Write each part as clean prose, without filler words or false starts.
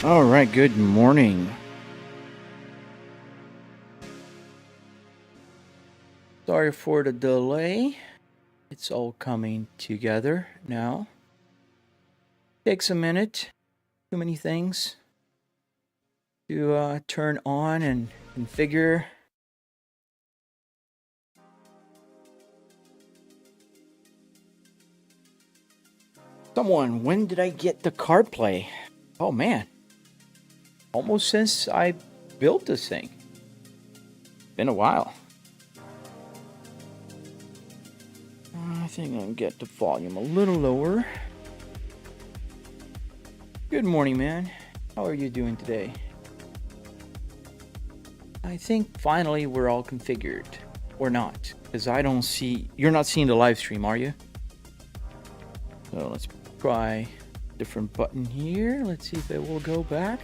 All right, good morning. Sorry for the delay. It's all coming together now. Takes a minute. Too many things to turn on and configure. Someone, when did I get the CarPlay? Oh man, almost since I built this thing. Been a while. I think I'll get the volume a little lower. Good morning, man. How are you doing today? I think finally we're all configured. Or not, because I don't see... You're not seeing the live stream, are you? So let's try a different button here. Let's see if it will go back.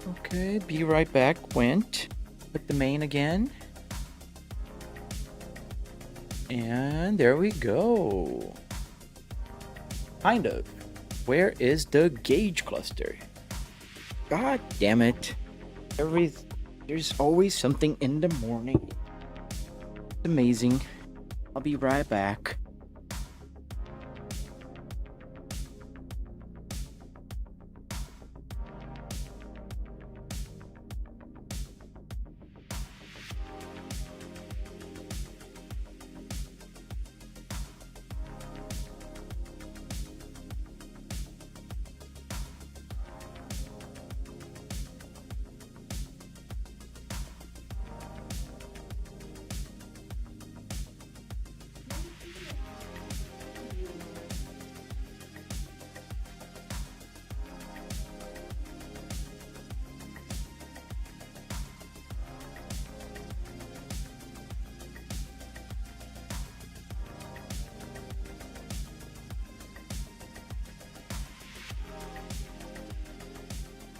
Okay, be right back went. Put the main again. And there we go. Kind of. Where is the gauge cluster? God damn it. There's always something in the morning. It's amazing. I'll be right back.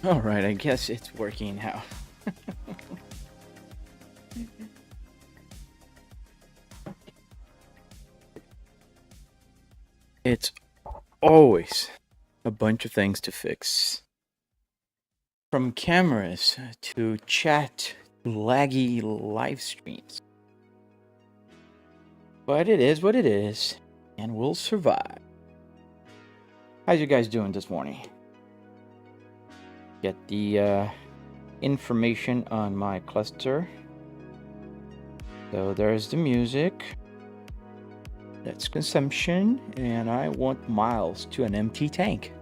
All right, I guess it's working now. It's always a bunch of things to fix. From cameras to chat to laggy live streams. But it is what it is, and we'll survive. How's you guys doing this morning? Get the information on my cluster. So there's the music. That's consumption, and I want miles to an empty tank.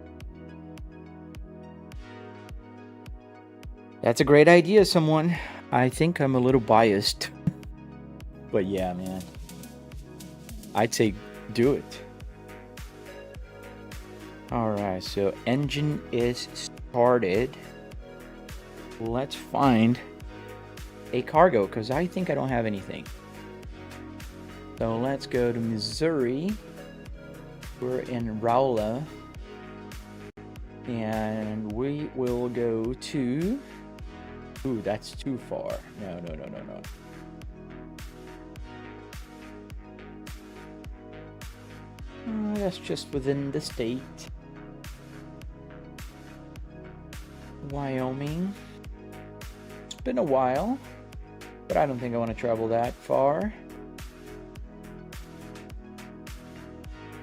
That's a great idea, someone. I think I'm a little biased. But yeah, man. I'd say do it. Alright, so engine is started. Let's find a cargo, because I think I don't have anything. So let's go to Missouri. We're in Rowla. And we will go to... Ooh, that's too far. No. That's just within the state. Wyoming. It's been a while, but I don't think I want to travel that far.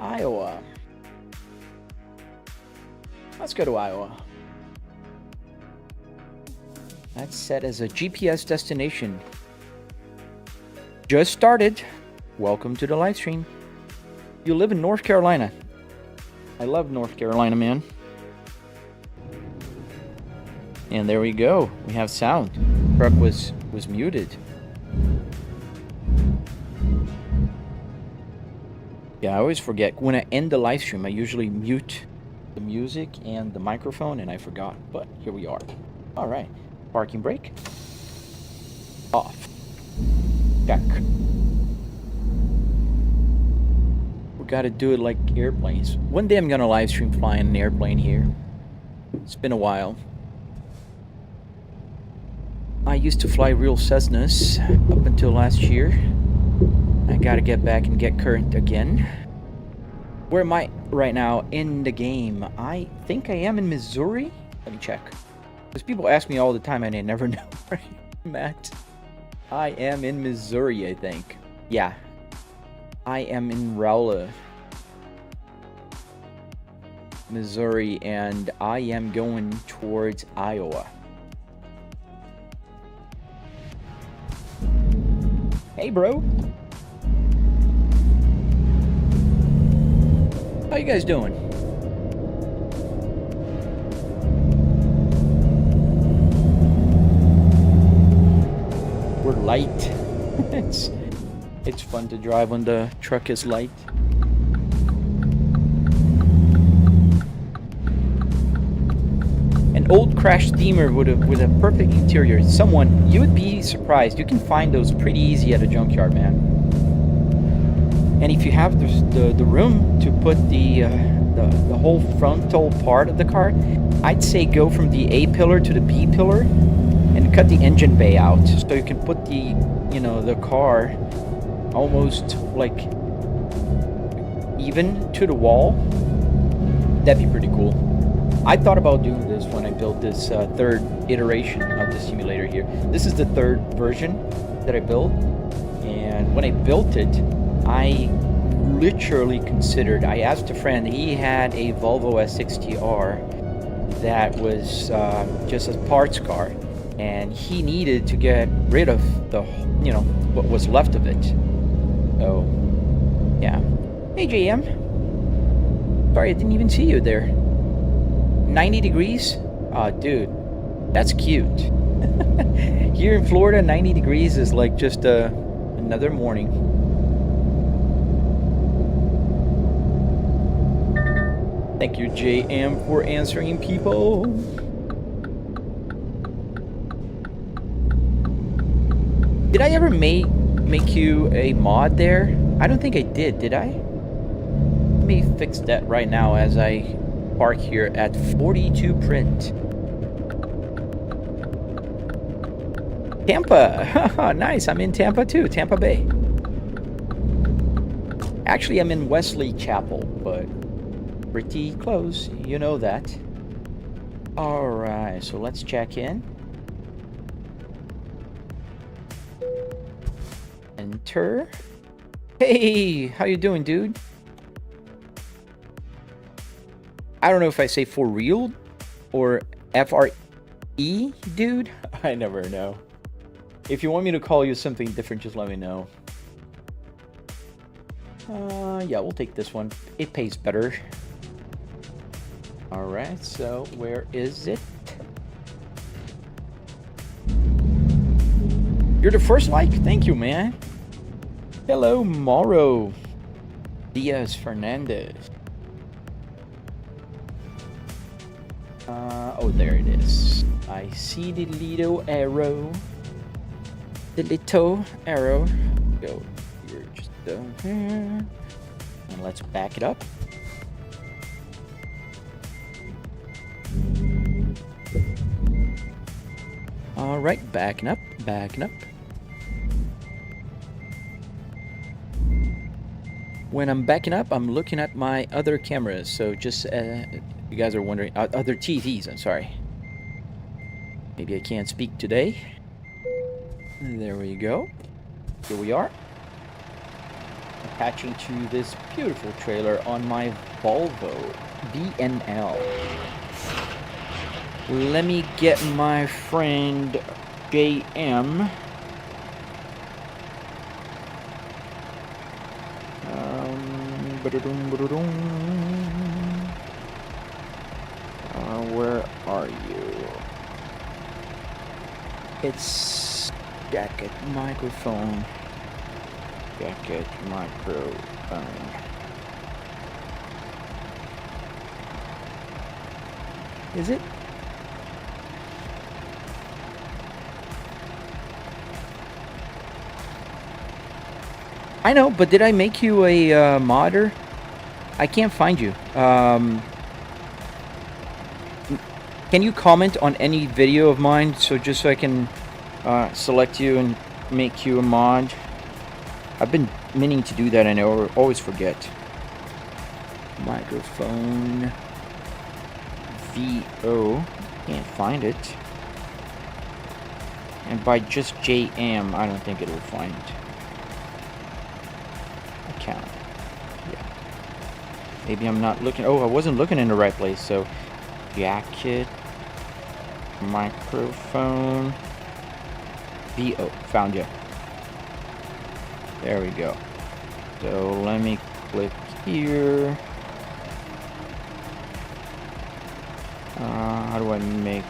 Iowa. Let's go to Iowa. That's set as a GPS destination. Just started. Welcome to the live stream. You live in North Carolina. I love North Carolina, man. And there we go. We have sound. Truck was muted. Yeah, I always forget. When I end the live stream, I usually mute the music and the microphone, and I forgot. But here we are. All right. Parking brake. Off. Check. We gotta do it like airplanes. One day I'm gonna live stream flying an airplane here. It's been a while. I used to fly real Cessnas up until last year. I gotta get back and get current again. Where am I right now in the game? I think I am in Missouri. Let me check. Because people ask me all the time and I never know where I'm at. I am in Missouri, I think. Yeah. I am in Rolla, Missouri, and I am going towards Iowa. Hey, bro. How you guys doing? We're light. It's fun to drive when the truck is light. An old crashed steamer with a perfect interior. Someone, you would be surprised. You can find those pretty easy at a junkyard, man. And if you have the room to put the whole frontal part of the car, I'd say go from the A pillar to the B pillar and cut the engine bay out, so you can put the car almost like even to the wall. That'd be pretty cool. I thought about doing this when I built this third iteration of the simulator here. This is the third version that I built, and when I built it, I literally considered, I asked a friend, he had a Volvo S60R that was just a parts car, and he needed to get rid of the, what was left of it. So, yeah. Hey, JM. Sorry, I didn't even see you there. 90 degrees? Oh, dude, that's cute. Here in Florida, 90 degrees is like just another morning. Thank you, JM, for answering people. Did I ever make you a mod there? I don't think I did I? Let me fix that right now as I park here at 42 Print. Tampa! Nice, I'm in Tampa too, Tampa Bay. Actually, I'm in Wesley Chapel, but pretty close, you know that. Alright, so let's check in. Enter. Hey, how you doing, dude? I don't know if I say for real or FRE, dude. I never know. If you want me to call you something different, just let me know. Yeah, we'll take this one. It pays better. Alright, so where is it? You're the first like? Thank you, man. Hello, Mauro Diaz Fernandez. Oh, there it is. I see the little arrow. The little arrow. Go here, just down here. And let's back it up. Alright, backing up, backing up. When I'm backing up, I'm looking at my other cameras. So just, you guys are wondering, other TVs, I'm sorry. Maybe I can't speak today. There we go. Here we are. Attaching to this beautiful trailer on my Volvo BNL. Let me get my friend JM. Where are you? It's jacket microphone. Jacket microphone. Is it? I know, but did I make you a modder? I can't find you. Can you comment on any video of mine, so just so I can select you and make you a mod? I've been meaning to do that, and I always forget. Microphone. VO. Can't find it. And by just JM, I don't think it will find account. Yeah. Maybe I'm not looking. Oh, I wasn't looking in the right place. So, jacket, microphone, VO. Found you. There we go. So let me click here. How do I make?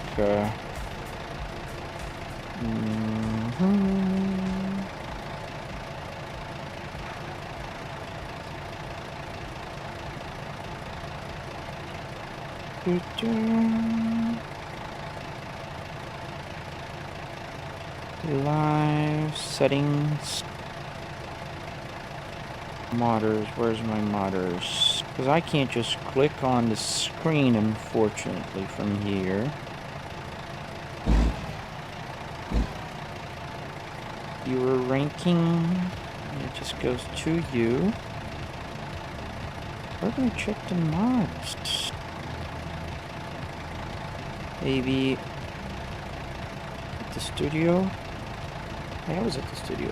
Live settings. Modders, where's my modders? Because I can't just click on the screen, unfortunately, from here. Viewer ranking. It just goes to you. Where can I check the mods? Maybe at the studio? I was at the studio.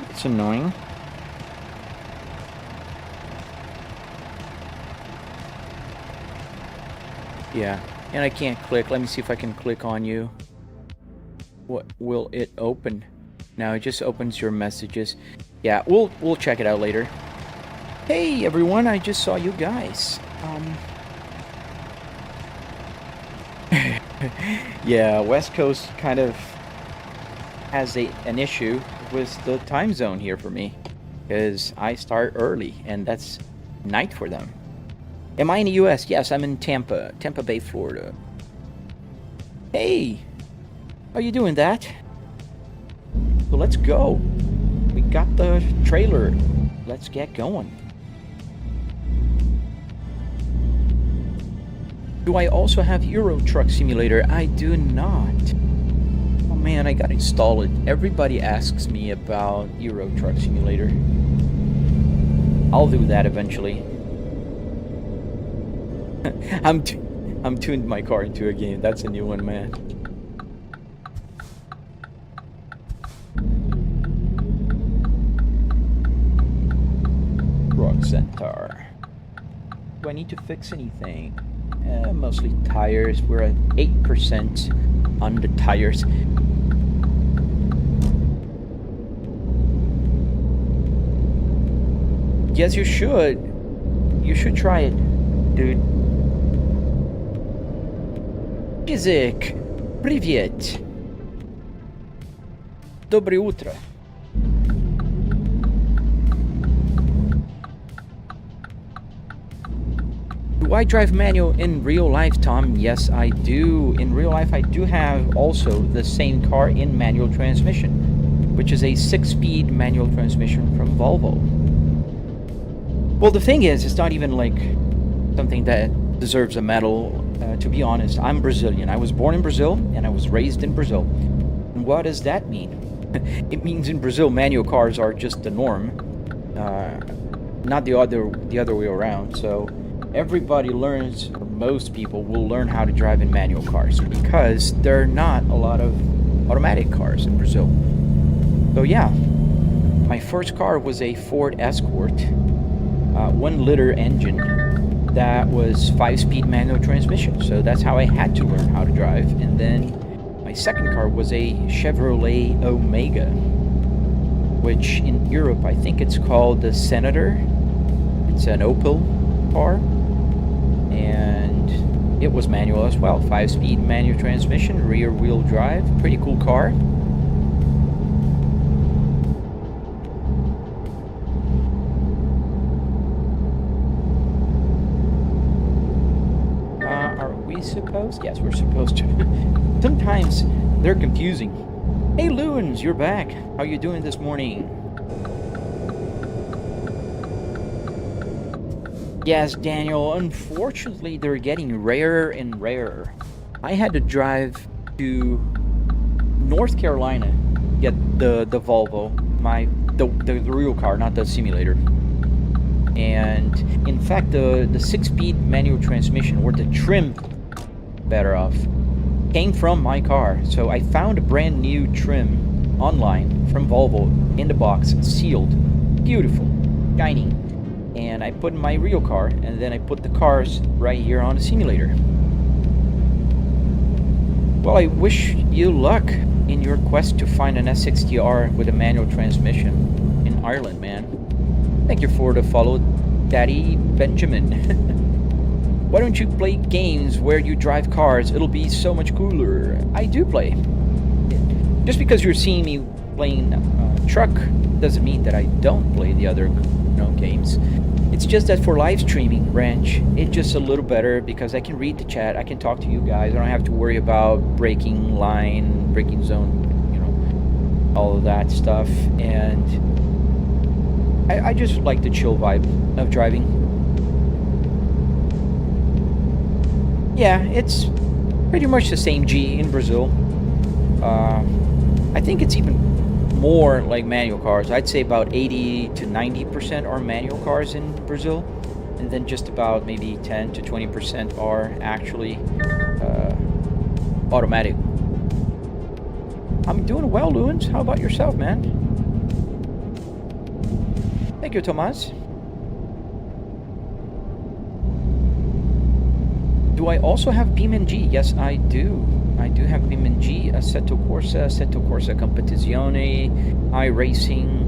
It's annoying. Yeah, and I can't click. Let me see if I can click on you. What will it open? Now it just opens your messages. Yeah, we'll check it out later. Hey everyone, I just saw you guys. Yeah, West Coast kind of has an issue with the time zone here for me, because I start early and that's night for them. Am I in the US? Yes, I'm in Tampa Bay, Florida. Hey, how you doing, that? So let's go. We got the trailer. Let's get going. Do I also have Euro Truck Simulator? I do not. Oh man, I gotta install it. Everybody asks me about Euro Truck Simulator. I'll do that eventually. I'm tuned my car into a game. That's a new one, man. Rock Centaur. Do I need to fix anything? Mostly tires. We're at 8% on the tires. Yes, you should. You should try it, dude. Izik, привет. Доброе утро. Do I drive manual in real life, Tom? Yes, I do. In real life, I do have also the same car in manual transmission, which is a 6-speed manual transmission from Volvo. Well, the thing is, it's not even like something that deserves a medal. To be honest, I'm Brazilian. I was born in Brazil and I was raised in Brazil. And what does that mean? It means in Brazil, manual cars are just the norm, not the other way around. So everybody learns, or most people will learn how to drive in manual cars because there are not a lot of automatic cars in Brazil. So yeah, my first car was a Ford Escort, 1-liter engine. That was 5-speed manual transmission, so that's how I had to learn how to drive. And then my second car was a Chevrolet Omega, which in Europe I think it's called the Senator. It's an Opel car, and it was manual as well. 5-speed manual transmission, rear-wheel drive, pretty cool car. Supposed? Yes, we're supposed to. Sometimes they're confusing. Hey Loons, you're back. How you doing this morning? Yes, Daniel, unfortunately they're getting rarer and rarer. I had to drive to North Carolina to get the Volvo. My the real car, not the simulator. And in fact, the 6-speed manual transmission, or the trim, better off, came from my car. So I found a brand new trim online from Volvo in the box, sealed, beautiful, shiny, and I put in my real car, and then I put the cars right here on the simulator. Well, I wish you luck in your quest to find an S60R with a manual transmission in Ireland, man. Thank you for the follow, Daddy Benjamin. Why don't you play games where you drive cars? It'll be so much cooler. I do play. Just because you're seeing me playing truck doesn't mean that I don't play the other games. It's just that for live streaming, Ranch, it's just a little better because I can read the chat, I can talk to you guys, I don't have to worry about breaking line, breaking zone, all of that stuff, and I just like the chill vibe of driving. Yeah, it's pretty much the same G in Brazil. I think it's even more like manual cars. I'd say about 80 to 90% are manual cars in Brazil, and then just about maybe 10 to 20% are actually automatic. I'm doing well, Lewins. How about yourself, man? Thank you, Tomas. Do I also have BeamNG? Yes, I do. I do have BeamNG, Assetto Corsa Competizione, iRacing.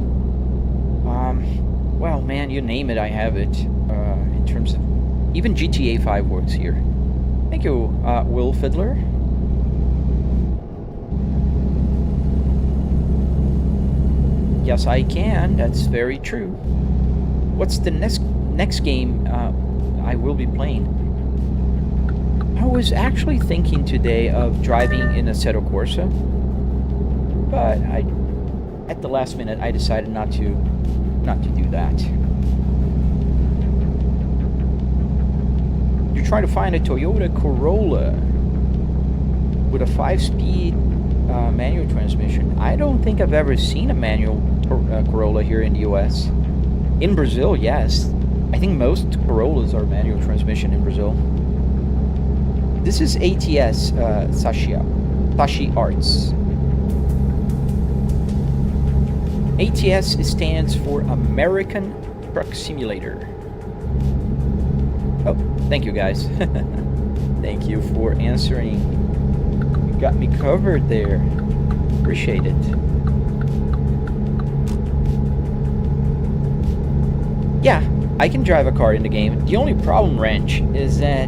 Well, man, you name it, I have it. In terms of... Even GTA 5 works here. Thank you, Will Fiddler. Yes, I can. That's very true. What's the next game I will be playing? I was actually thinking today of driving in a Assetto Corsa, but at the last minute I decided not to do that. You're trying to find a Toyota Corolla with a 5-speed manual transmission. I don't think I've ever seen a manual Corolla here in the US. In Brazil, yes. I think most Corollas are manual transmission in Brazil. This is ATS, Sashi Arts. ATS stands for American Truck Simulator. Oh, thank you guys. Thank you for answering. You got me covered there. Appreciate it. Yeah, I can drive a car in the game. The only problem, Wrench, is that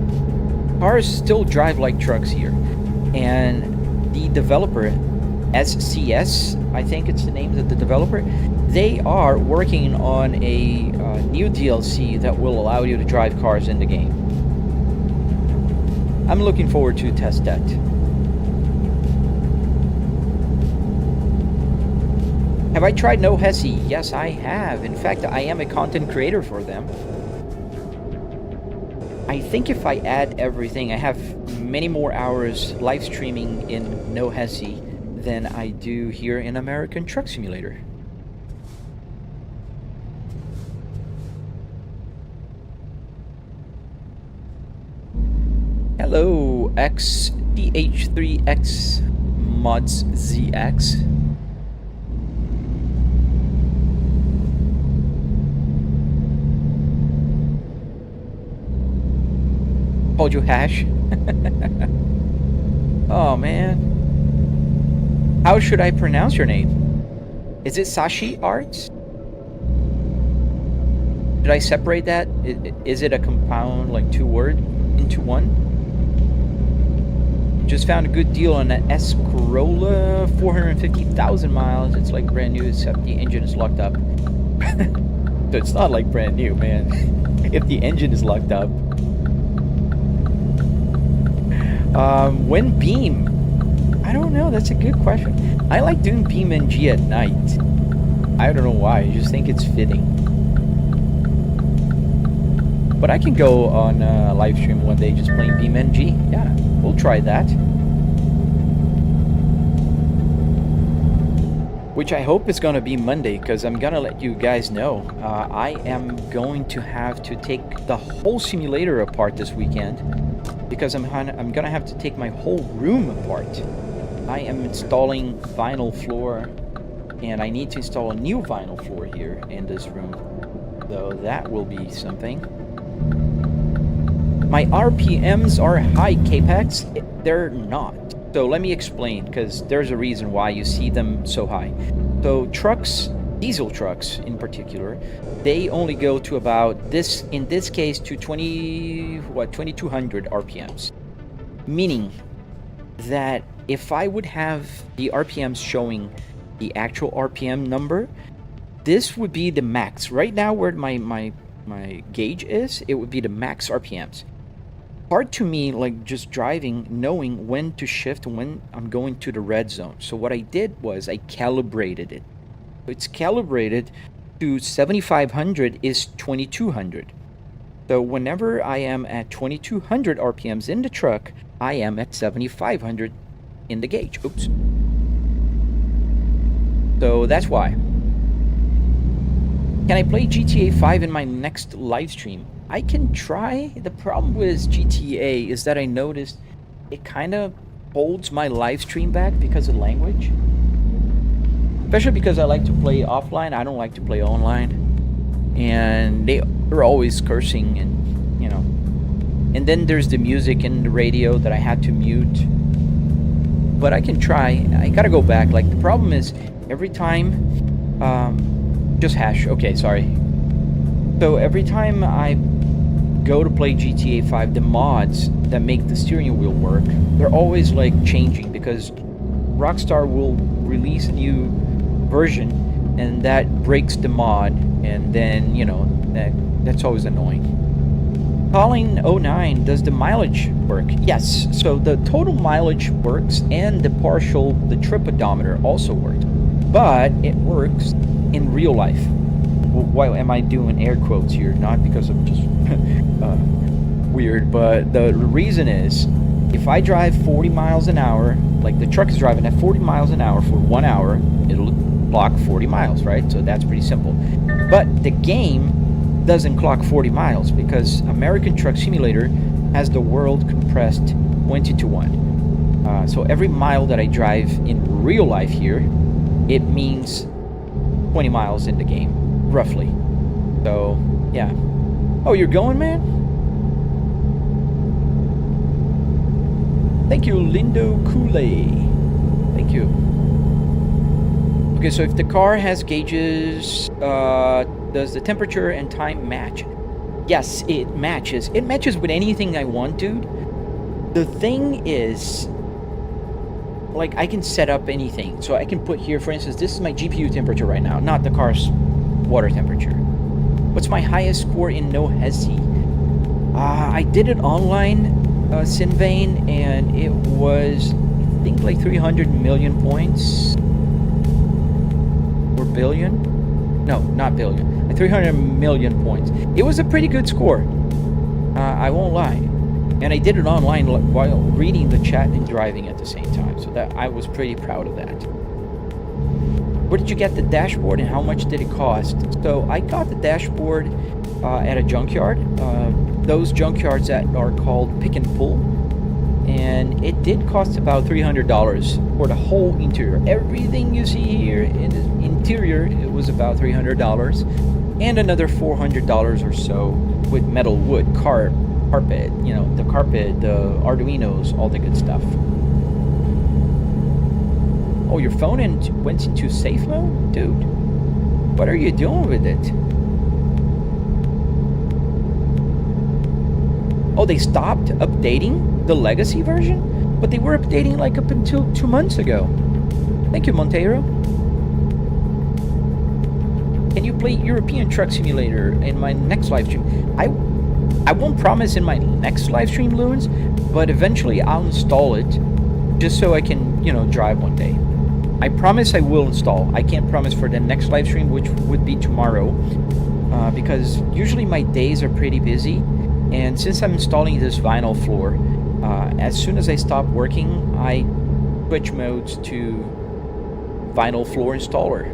cars still drive like trucks here, and the developer, SCS, I think it's the name of the developer, they are working on a new DLC that will allow you to drive cars in the game. I'm looking forward to test that. Have I tried No Hesi? Yes, I have. In fact, I am a content creator for them. I think if I add everything, I have many more hours live streaming in No Hesi than I do here in American Truck Simulator. Hello, XTH3X Mods ZX. Called you Hash. Oh man, how should I pronounce your name? Is it Sashi Arts? Should I separate that? Is it a compound, like 2 words into one? Just found a good deal on an S Corolla, 450,000 miles. It's like brand new, except the engine is locked up. So it's not like brand new, man. If the engine is locked up. When Beam? I don't know, that's a good question. I like doing BeamNG at night. I don't know why, I just think it's fitting. But I can go on live stream one day just playing BeamNG. Yeah, we'll try that. which I hope is gonna be Monday, because I'm gonna let you guys know. I am going to have to take the whole simulator apart this weekend, because I'm gonna have to take my whole room apart. I am installing vinyl floor, and I need to install a new vinyl floor here in this room. So that will be something. My RPMs are high, Capex. They're not. So let me explain, because there's a reason why you see them so high. So trucks, diesel trucks in particular, they only go to about this, in this case, to 2200 RPMs. Meaning that if I would have the RPMs showing the actual RPM number, this would be the max. Right now, where my gauge is, it would be the max RPMs. Hard to me, like just driving, knowing when to shift, when I'm going to the red zone. So what I did was I calibrated it. So it's calibrated to 7500 is 2200. So whenever I am at 2200 RPMs in the truck, I am at 7500 in the gauge. Oops. So that's why. Can I play GTA 5 in my next live stream? I can try. The problem with GTA is that I noticed it kind of holds my live stream back because of language. Especially because I like to play offline. I don't like to play online. And they're always cursing and, you know. And then there's the music and the radio that I had to mute. But I can try. I gotta go back. Like, the problem is every time... just hash. Okay, sorry. So every time I go to play GTA 5, the mods that make the steering wheel work, they're always like changing, because Rockstar will release a new version and that breaks the mod, and then, you know, that's always annoying. Colin09, does the mileage work? Yes, so the total mileage works, and the trip odometer also works, but it works in real life. Why am I doing air quotes here? Not because I'm just weird, but the reason is, if I drive 40 miles an hour, like the truck is driving at 40 miles an hour for 1 hour, it'll clock 40 miles, right? So that's pretty simple. But the game doesn't clock 40 miles, because American Truck Simulator has the world compressed 20-to-1. So every mile that I drive in real life here, it means 20 miles in the game, roughly. So, yeah. Oh, you're going, man? Thank you, Lindo Kool-Aid. Thank you. Okay, so if the car has gauges, does the temperature and time match? Yes, it matches. It matches with anything I want, dude. The thing is, like, I can set up anything. So I can put here, for instance, this is my GPU temperature right now, not the car's water temperature. What's my highest score in No Hesi? I did it online, Sinvane, and it was, I think, like 300 million points. Or billion? No, not billion. 300 million points. It was a pretty good score. I won't lie. And I did it online while reading the chat and driving at the same time. So that I was pretty proud of that. Where did you get the dashboard and how much did it cost? So I got the dashboard at a junkyard. Those junkyards that are called pick and pull. And it did cost about $300 for the whole interior. Everything you see here in the interior, it was about $300. And another $400 or so with metal wood, carpet, you know, the carpet, the Arduinos, all the good stuff. Oh, your phone went into safe mode? Dude, what are you doing with it? Oh, they stopped updating the legacy version? But they were updating like up until 2 months ago. Thank you, Monteiro. Can you play European Truck Simulator in my next live stream? I won't promise in my next live stream, Loons, but eventually I'll install it just so I can, you know, drive one day. I promise I will install. I can't promise for the next live stream, which would be tomorrow, because usually my days are pretty busy. And since I'm installing this vinyl floor, as soon as I stop working, I switch modes to vinyl floor installer.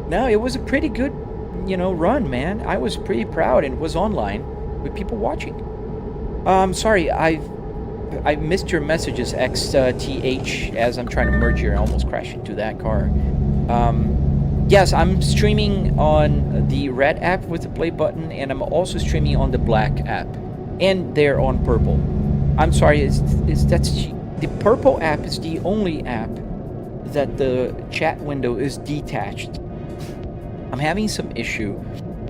No, it was a pretty good, run, man. I was pretty proud, and it was online with people watching. Sorry, I missed your messages, XTH, as I'm trying to merge here. I almost crashed into that car. Yes, I'm streaming on the red app with the play button, and I'm also streaming on the black app, and they're on purple. I'm sorry, the purple app is the only app that the chat window is detached. I'm having some issue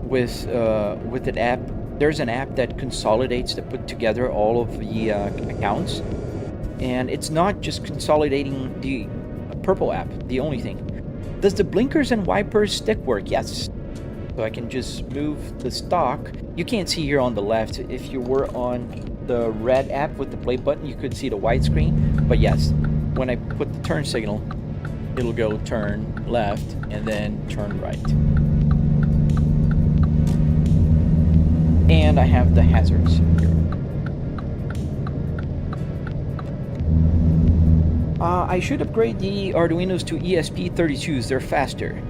with that app. There's an app that consolidates, that put together all of the accounts, and it's not just consolidating the purple app, the only thing. Does the blinkers and wipers stick work? Yes. So I can just move the stock. You can't see here on the left. If you were on the red app with the play button, you could see the widescreen. But yes, when I put the turn signal, it'll go turn left and then turn right. And I have the hazards here. I should upgrade the Arduinos to ESP32s. They're faster.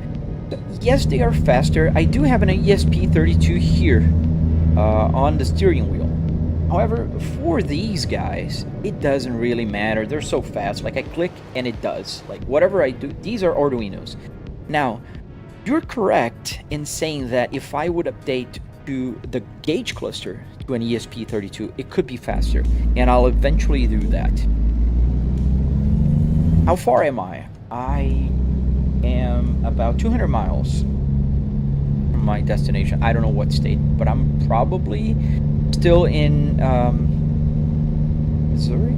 Yes, they are faster. I do have an ESP32 here on the steering wheel. However, for these guys, it doesn't really matter. They're so fast. Like, I click and it does. Like, whatever I do, these are Arduinos. Now, you're correct in saying that if I would update to the gauge cluster to an ESP32, it could be faster, and I'll eventually do that. How far am I? I am about 200 miles from my destination. I don't know what state, but I'm probably still in Missouri?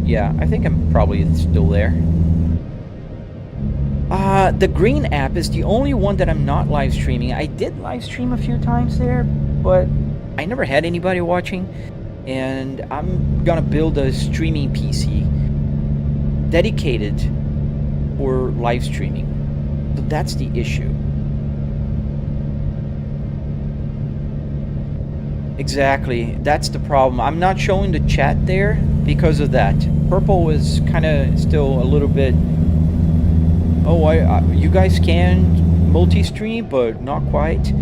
Yeah, I think I'm probably still there. The green app is the only one that I'm not live streaming. I did live stream a few times there, but I never had anybody watching, and I'm gonna build a streaming PC dedicated for live streaming. So that's the issue. Exactly, that's the problem. I'm not showing the chat there because of that. Purple is kind of still a little bit, oh, you guys can multi-stream, but not quite.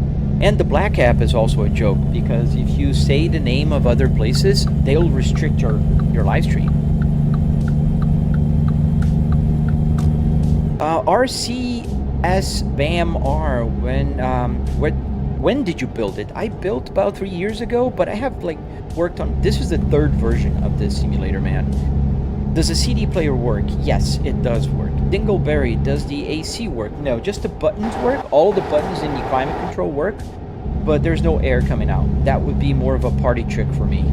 And the black app is also a joke, because if you say the name of other places, they'll restrict your live stream. RCSBAMR, when did you build it? I built about 3 years ago, but I have worked on, this is the third version of this simulator, man. Does the CD player work? Yes, it does work. Dingleberry, does the AC work? No, just the buttons work. All the buttons in the climate control work, but there's no air coming out. That would be more of a party trick for me.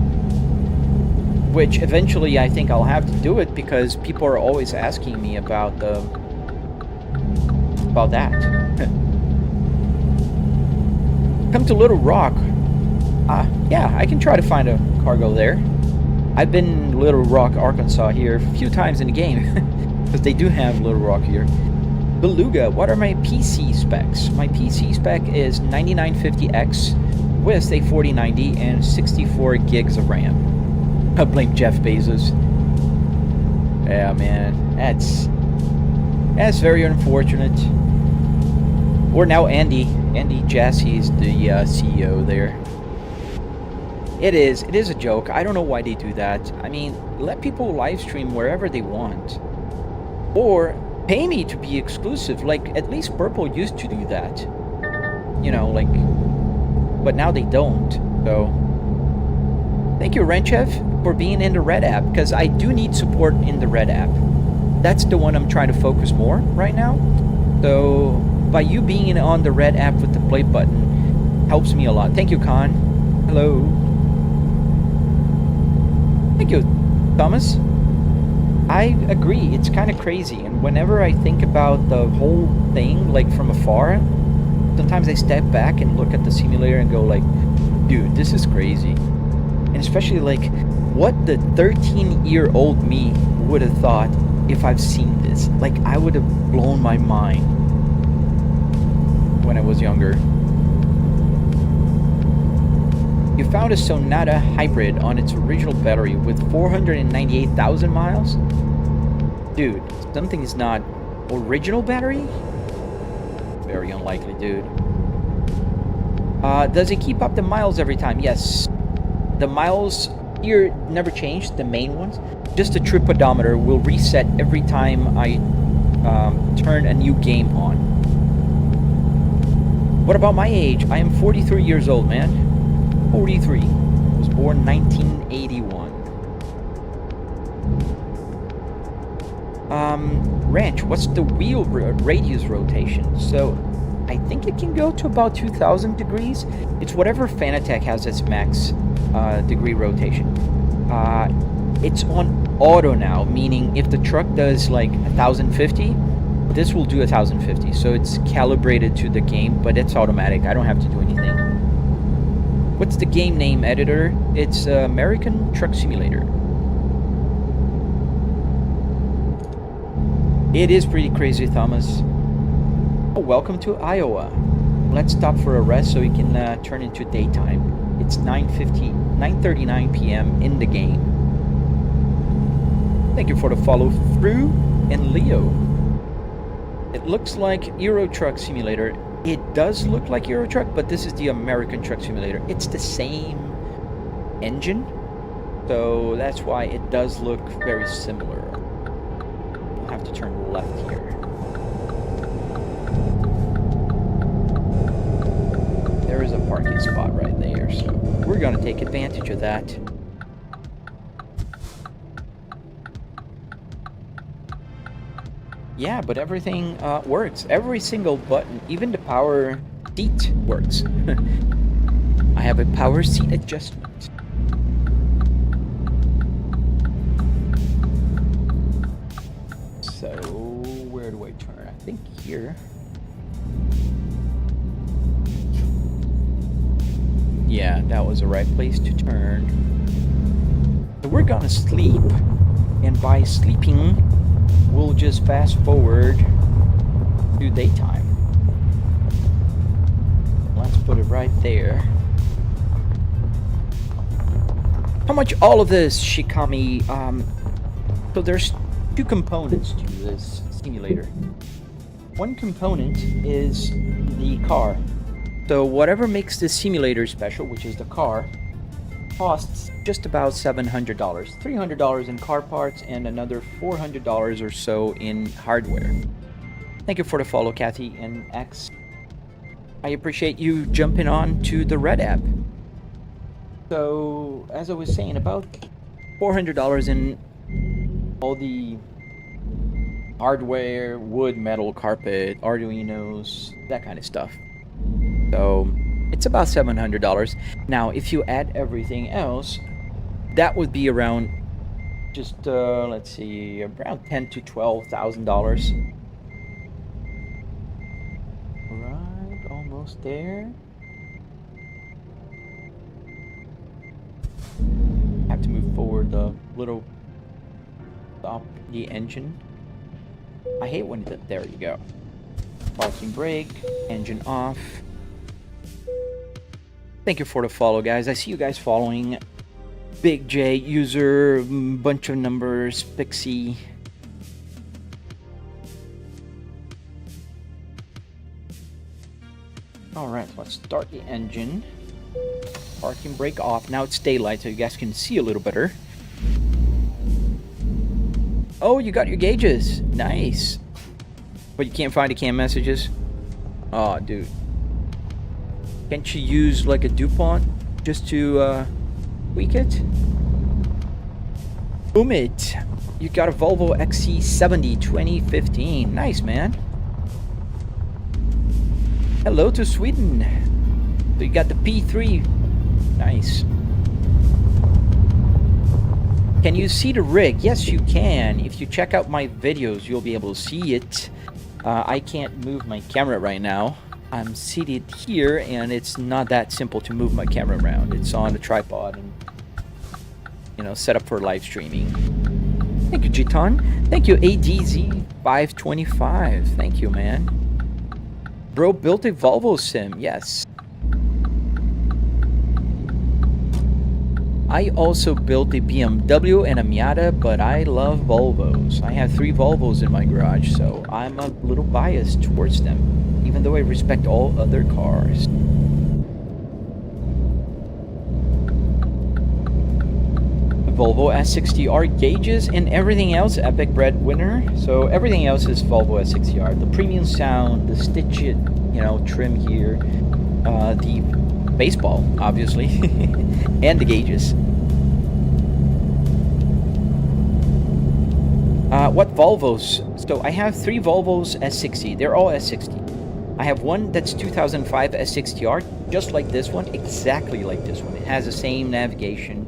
Which eventually I think I'll have to do it, because people are always asking me about that. Come to Little Rock. Yeah, I can try to find a cargo there. I've been in Little Rock, Arkansas here a few times in the game, because they do have Little Rock here. Beluga, what are my PC specs? My PC spec is 9950X with a 4090 and 64 gigs of RAM. I blame Jeff Bezos. Yeah, man, that's very unfortunate. Or now Andy Jassy's the CEO there. It is a joke. I don't know why they do that. I mean, let people live stream wherever they want. Or pay me to be exclusive. Like, at least Purple used to do that. But now they don't. So, thank you, Renchev, for being in the red app, because I do need support in the red app. That's the one I'm trying to focus more right now. So, by you being on the red app with the play button helps me a lot. Thank you, Khan. Hello. Thank you, Thomas. I agree, it's kind of crazy, and whenever I think about the whole thing, from afar, sometimes I step back and look at the simulator and go dude, this is crazy. And especially what the 13-year-old me would have thought if I've seen this. I would have blown my mind when I was younger. You found a Sonata hybrid on its original battery with 498,000 miles? Dude, something is not original battery? Very unlikely, dude. Does it keep up the miles every time? Yes. The miles here never changed, the main ones. Just the trip odometer will reset every time I turn a new game on. What about my age? I am 43 years old, man. 43. I was born 1981. Ranch, what's the wheel radius rotation? So, I think it can go to about 2,000 degrees. It's whatever Fanatec has as max degree rotation. It's on auto now, meaning if the truck does like 1,050, this will do 1,050. So it's calibrated to the game, but it's automatic. I don't have to do anything. What's the game name, editor? It's American Truck Simulator. It is pretty crazy, Thomas. Oh, welcome to Iowa. Let's stop for a rest so we can turn into daytime. It's 9:39 p.m. in the game. Thank you for the follow through. And Leo. It looks like Euro Truck Simulator. It does look like Euro Truck, but this is the American Truck Simulator. It's the same engine, so that's why it does look very similar. I'll have to turn left here. There is a parking spot right there, so we're going to take advantage of that. Yeah, but everything works. Every single button, even the power seat works. I have a power seat adjustment. So, where do I turn? I think here. Yeah, that was the right place to turn. So we're gonna sleep, and by sleeping, we'll just fast forward to daytime. Let's put it right there. How much all of this, Shikami? So there's two components to this simulator. One component is the car. So whatever makes this simulator special, which is the car, costs just about $700. $300 in car parts and another $400 or so in hardware. Thank you for the follow, Kathy and X. I appreciate you jumping on to the Red app. So, as I was saying, about $400 in all the hardware, wood, metal, carpet, Arduinos, that kind of stuff. So, it's about $700. Now, if you add everything else, that would be around just, let's see, around $10,000 to $12,000. Right, almost there. Have to move forward a little. Stop the engine. I hate when there you go. Parking brake, engine off. Thank you for the follow, guys. I see you guys following. Big J, user, bunch of numbers, Pixie. Alright, let's start the engine. Parking brake off. Now it's daylight, so you guys can see a little better. Oh, you got your gauges. Nice. But you can't find the cam messages? Oh, dude. Can't you use like a DuPont just to tweak it? Umit, you got a Volvo XC70 2015. Nice, man. Hello to Sweden. So you got the P3. Nice. Can you see the rig? Yes, you can. If you check out my videos, you'll be able to see it. I can't move my camera right now. I'm seated here, and it's not that simple to move my camera around. It's on a tripod and, you know, set up for live streaming. Thank you, Jitan. Thank you, ADZ525. Thank you, man. Bro built a Volvo Sim. Yes. I also built a BMW and a Miata, but I love Volvos. I have 3 Volvos in my garage, so I'm a little biased towards them, even though I respect all other cars. Volvo S60R gauges and everything else epic breadwinner. So everything else is Volvo S60R. The premium sound, the stitch it, trim here, the baseball, obviously, and the gauges. What Volvos? So I have 3 Volvos S60. They're all S60. I have one that's 2005 S60R, just like this one, exactly like this one. It has the same navigation.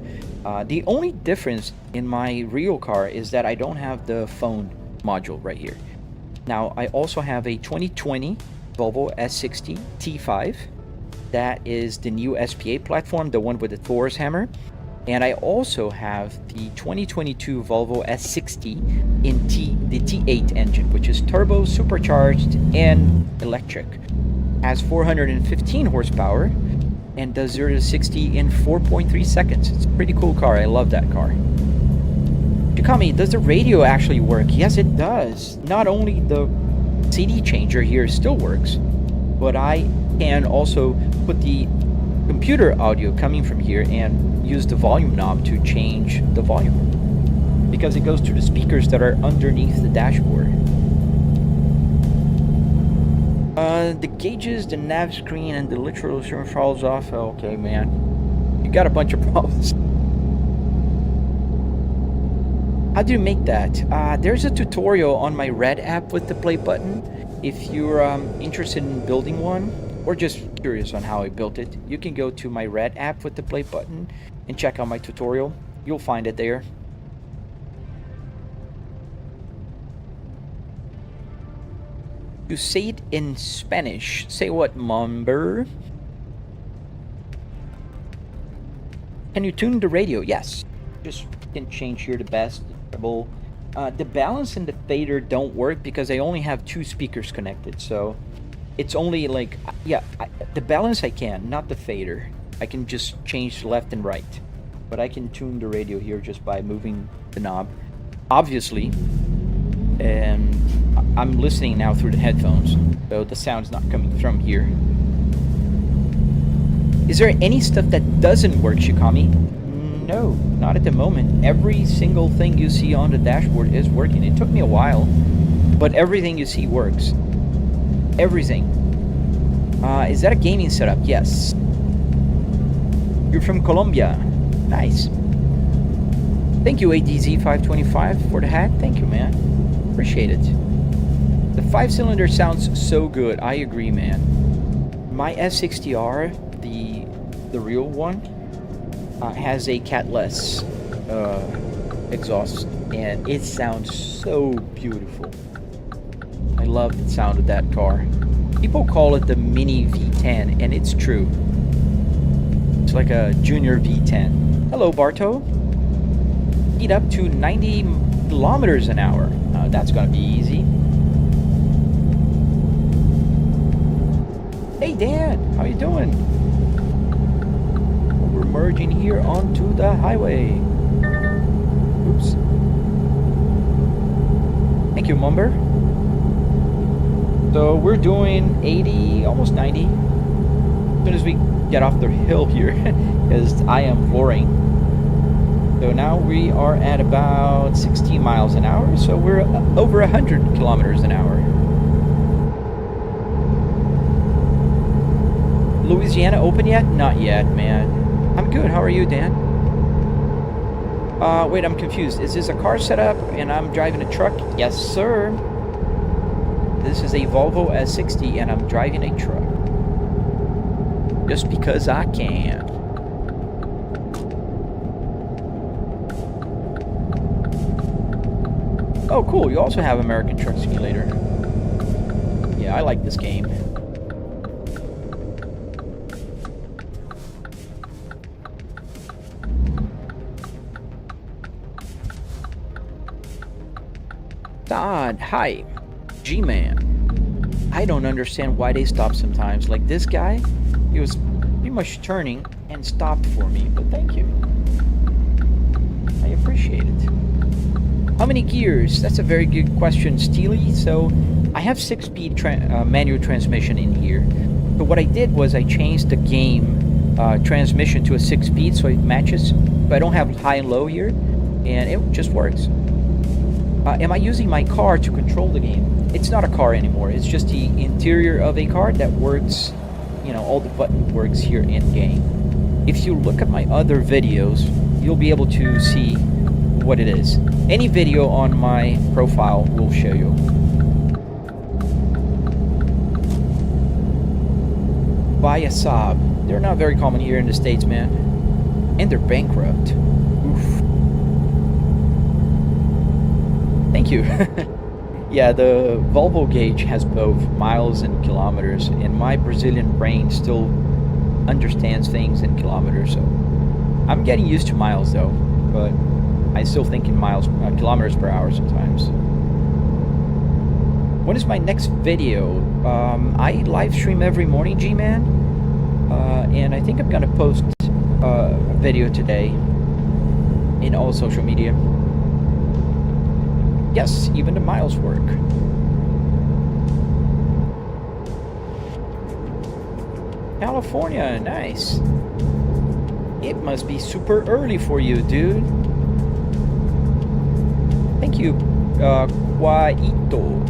The only difference in my real car is that I don't have the phone module right here. Now, I also have a 2020 Volvo S60 T5. That is the new SPA platform, the one with the Thor's hammer. And I also have the 2022 Volvo S60 in the T8 engine, which is turbo, supercharged, and electric. Has 415 horsepower and does 0 to 60 in 4.3 seconds. It's a pretty cool car. I love that car. Shikami, does the radio actually work? Yes, it does. Not only the CD changer here still works, but I can also put the computer audio coming from here and use the volume knob to change the volume, because it goes to the speakers that are underneath the dashboard. The gauges, the nav screen, and the literal instrument falls off. Okay, man. You got a bunch of problems. How do you make that? There's a tutorial on my Red app with the play button. If you're interested in building one, or just curious on how I built it, you can go to my Red app with the play button and check out my tutorial. You'll find it there. To say it in Spanish, say what, Mumber? Can you tune the radio? Yes. Just can change here the bass, the treble. The balance and the fader don't work because I only have 2 speakers connected. So it's only like, the balance I can, not the fader. I can just change left and right. But I can tune the radio here just by moving the knob. Obviously, and I'm listening now through the headphones, so the sound's not coming from here. Is there any stuff that doesn't work, Shikami? No, not at the moment. Every single thing you see on the dashboard is working. It took me a while, but everything you see works. Everything. Is that a gaming setup? Yes. You're from Colombia. Nice. Thank you, ADZ525, for the hat. Thank you, man. Appreciate it. The 5-cylinder sounds so good. I agree, man. My S60R, the real one, has a catless exhaust, and it sounds so beautiful. I love the sound of that car. People call it the mini V10, and it's true. It's like a junior V10. Hello, Barto. Speed up to 90 kilometers an hour. That's gonna be easy. Hey Dan, how you doing? We're merging here onto the highway. Oops. Thank you, Mumber. So we're doing 80, almost 90. As soon as we get off the hill here, because I am flooring. So now we are at about 16 miles an hour, so we're over 100 kilometers an hour. Louisiana open yet? Not yet, man. I'm good. How are you, Dan? Wait, I'm confused. Is this a car setup and I'm driving a truck? Yes, sir. This is a Volvo S60 and I'm driving a truck. Just because I can. Oh, cool. You also have American Truck Simulator. Yeah, I like this game. Todd, hi. G-Man. I don't understand why they stop sometimes. Like this guy, he was pretty much turning and stopped for me, but thank you. I appreciate it. How many gears? That's a very good question, Steely. So I have 6-speed manual transmission in here. But what I did was I changed the game transmission to a 6-speed so it matches. But I don't have high and low here, and it just works. Am I using my car to control the game? It's not a car anymore. It's just the interior of a car that works. You know, all the button works here in game. If you look at my other videos, you'll be able to see what it is. Any video on my profile will show you. Buy a Saab. They're not very common here in the States, man. And they're bankrupt. Oof. Thank you. Yeah, the Volvo gauge has both miles and kilometers, and my Brazilian brain still understands things in kilometers, so I'm getting used to miles though, but I still think in kilometers per hour sometimes. When is my next video? I live stream every morning, G-Man, and I think I'm gonna post a video today in all social media. Yes, even the miles work. California, nice. It must be super early for you, dude. Thank you, Guaito.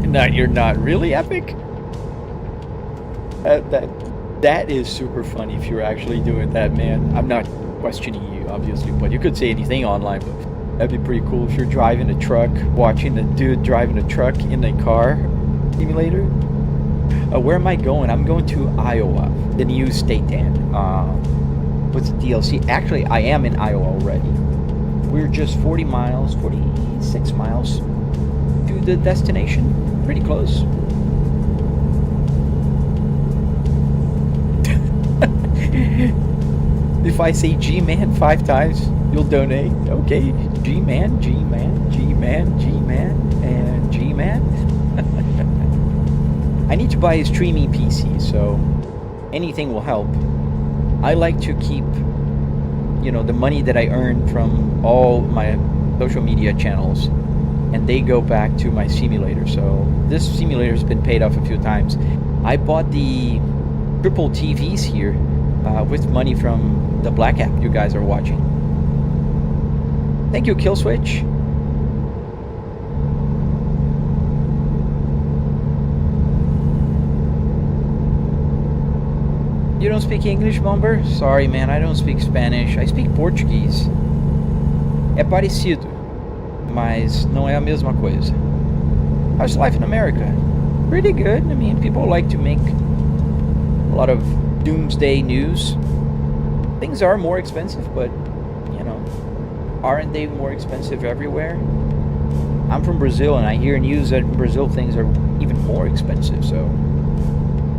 No, you're not really epic. That is super funny if you're actually doing that, man. I'm not questioning you, obviously, but you could say anything online, but that'd be pretty cool if you're driving a truck, watching the dude driving a truck in a car simulator. Where am I going? I'm going to Iowa, the new state, Dan. What's the DLC? Actually, I am in Iowa already. We're just 46 miles to the destination. Pretty close. If I say G-Man 5 times, you'll donate. Okay, G-Man, G-Man, G-Man, G-Man, and G-Man. I need to buy a streaming PC, so anything will help. I like to keep, you know, the money that I earn from all my social media channels, and they go back to my simulator. So this simulator has been paid off a few times. I bought the triple TVs here with money from the Black app you guys are watching. Thank you, Killswitch. You don't speak English, Bomber? Sorry, man, I don't speak Spanish. I speak Portuguese. É parecido, mas não é a mesma coisa. How's life in America? Pretty good. I mean, people like to make a lot of doomsday news. Things are more expensive, but, you know, aren't they more expensive everywhere? I'm from Brazil, and I hear news that in Brazil things are even more expensive, so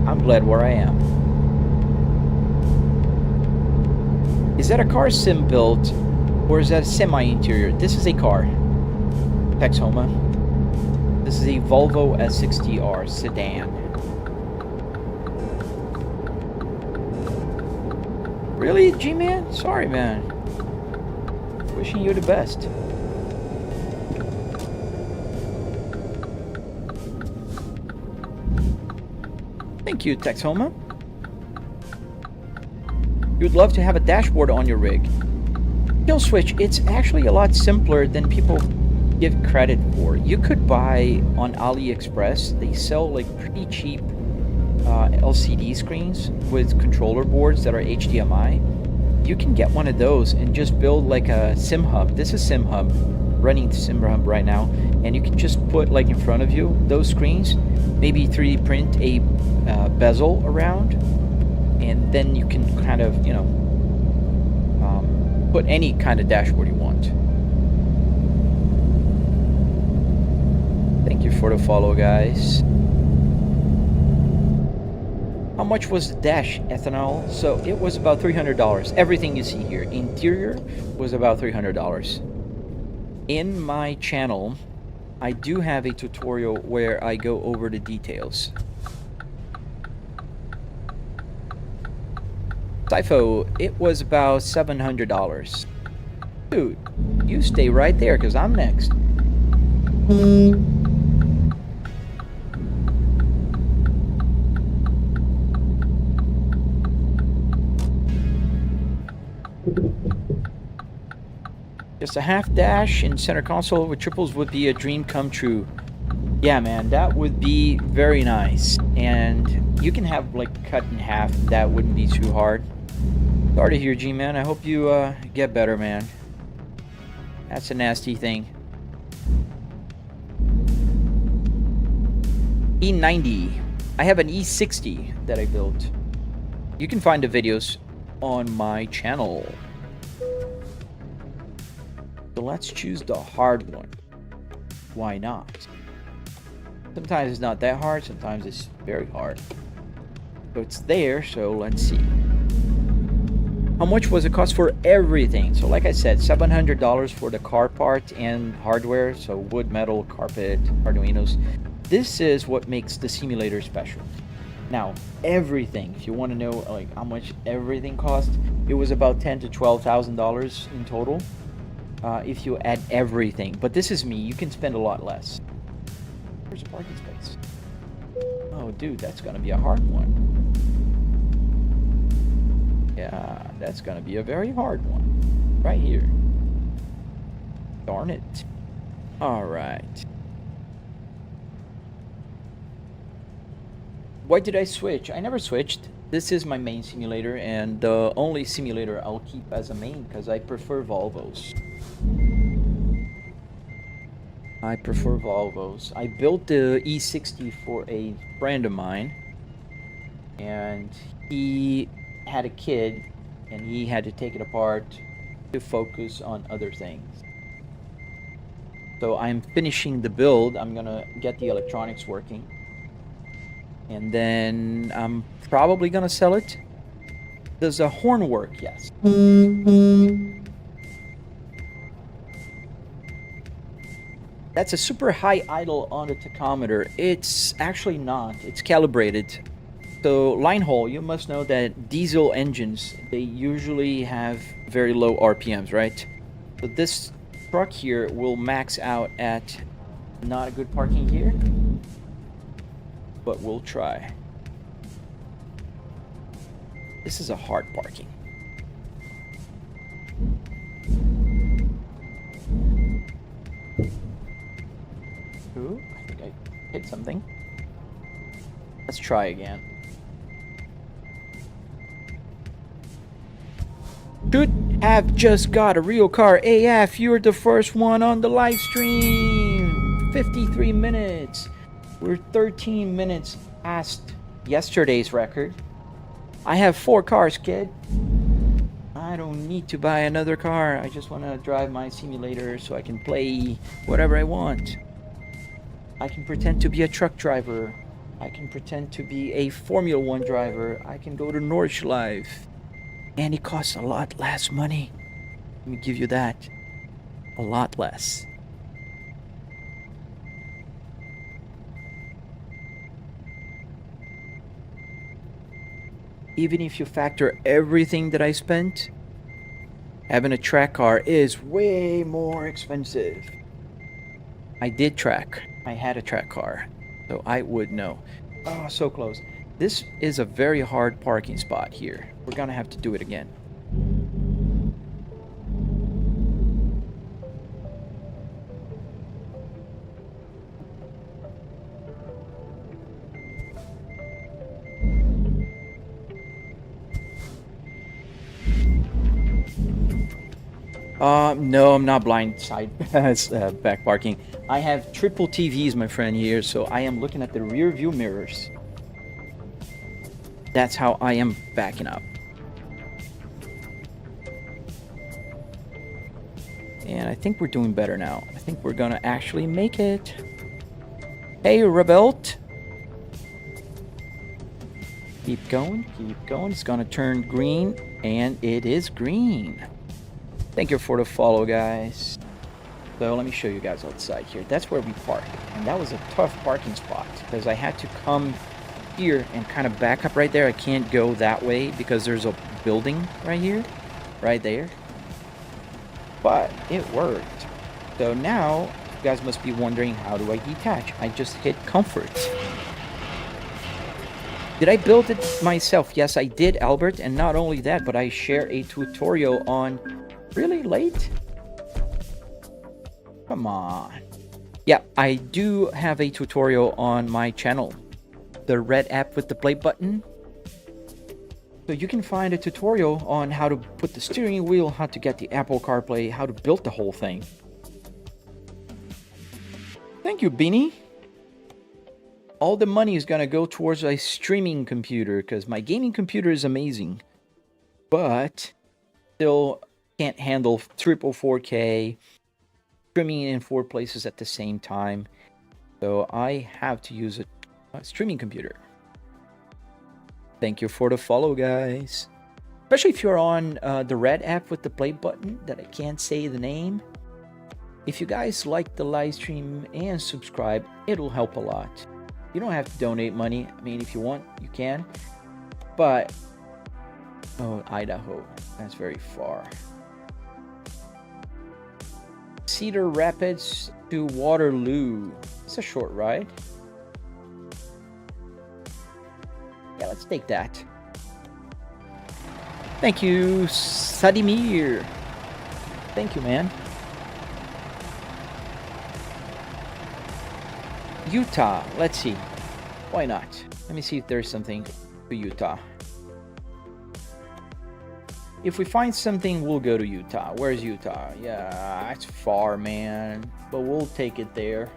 I'm glad where I am. Is that a car sim build, or is that a semi-interior? This is a car. Texhoma. This is a Volvo S60R sedan. Really, G-Man? Sorry, man. Wishing you the best. Thank you, Texhoma. You'd love to have a dashboard on your rig. Kill switch, it's actually a lot simpler than people give credit for. You could buy on AliExpress, they sell like pretty cheap LCD screens with controller boards that are HDMI. You can get one of those and just build like a sim hub. This is sim hub, running sim hub right now, and you can just put like in front of you those screens, maybe 3D print a bezel around, and then you can kind of, you know, put any kind of dashboard you want. Thank you for the follow, guys. How much was the dash, ethanol? So it was about $300. Everything you see here, interior, was about $300. In my channel, I do have a tutorial where I go over the details. Typho, it was about $700. Dude, you stay right there because I'm next. Just a half dash in center console with triples would be a dream come true. Yeah, man, that would be very nice. And you can have like cut in half. That wouldn't be too hard. Sorry to hear, G-Man. I hope you get better, man. That's a nasty thing. E90. I have an E60 that I built. You can find the videos on my channel. So let's choose the hard one. Why not? Sometimes it's not that hard, sometimes it's very hard. So it's there, so let's see. How much was it cost for everything? So like I said, $700 for the car part and hardware. So wood, metal, carpet, Arduinos. This is what makes the simulator special. Now, everything, if you want to know like how much everything cost, it was about $10,000 to $12,000 in total. If you add everything. But this is me, you can spend a lot less. Where's the parking space? Oh, dude, that's gonna be a hard one. Yeah, that's gonna be a very hard one. Right here. Darn it. Alright. Why did I switch? I never switched. This is my main simulator, and the only simulator I'll keep as a main because I prefer Volvos. I prefer Volvos. I built the E60 for a friend of mine, and he had a kid, and he had to take it apart to focus on other things. So I'm finishing the build. I'm gonna get the electronics working, and then I'm probably gonna sell it. Does the horn work? Yes. That's a super high idle on the tachometer. It's actually not. It's calibrated. So line haul, you must know that diesel engines, they usually have very low RPMs, right? So this truck here will max out at not a good parking here, but we'll try. This is a hard parking. Ooh, I think I hit something. Let's try again. Should have just got a real car. AF, you're the first one on the live stream. 53 minutes. We're 13 minutes past yesterday's record. I have 4 cars, kid. I don't need to buy another car. I just want to drive my simulator so I can play whatever I want. I can pretend to be a truck driver. I can pretend to be a Formula 1 driver. I can go to Nordschleife. And it costs a lot less money. Let me give you that. A lot less. Even if you factor everything that I spent, having a track car is way more expensive. I did track. I had a track car, so I would know. Oh, so close. This is a very hard parking spot here. We're gonna have to do it again. No, I'm not blind side back parking. I have triple TVs, my friend, here, so I am looking at the rear view mirrors. That's how I am backing up. And I think we're doing better now. I think we're gonna actually make it. Hey, Rebelt. Keep going, keep going. It's gonna turn green, and it is green. Thank you for the follow, guys. So let me show you guys outside here. That's where we parked. And that was a tough parking spot because I had to come here and kind of back up right there. I can't go that way because there's a building right here, right there. But it worked. So now you guys must be wondering, how do I detach? I just hit comfort. Did I build it myself? Yes, I did, Albert. And not only that, but I share a tutorial on... Really late? Come on. Yeah, I do have a tutorial on my channel. The red app with the play button. So you can find a tutorial on how to put the steering wheel, how to get the Apple CarPlay, how to build the whole thing. Thank you, Beanie. All the money is gonna go towards a streaming computer because my gaming computer is amazing. But still can't handle triple 4K. Streaming in 4 places at the same time, so I have to use a streaming computer. Thank you for the follow, guys, especially if you're on the red app with the play button that I can't say the name. If you guys like the live stream and subscribe, it'll help a lot. You don't have to donate money. I mean, if you want, you can, but oh, Idaho, that's very far. Cedar Rapids to Waterloo. It's a short ride. Yeah, let's take that. Thank you, Sadimir. Thank you, man. Utah. Let's see. Why not? Let me see if there's something to Utah. If we find something, we'll go to Utah. Where's Utah? Yeah, it's far, man. But we'll take it there.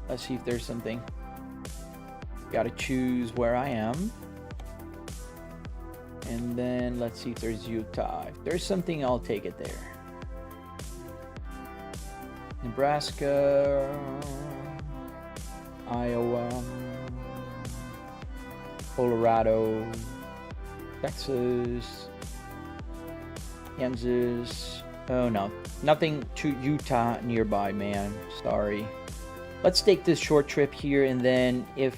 Let's see if there's something. Gotta choose where I am. And then let's see if there's Utah. If there's something, I'll take it there. Nebraska, Iowa, Colorado, Texas, Kansas. Oh no, nothing to Utah nearby, man. Sorry. Let's take this short trip here, and then if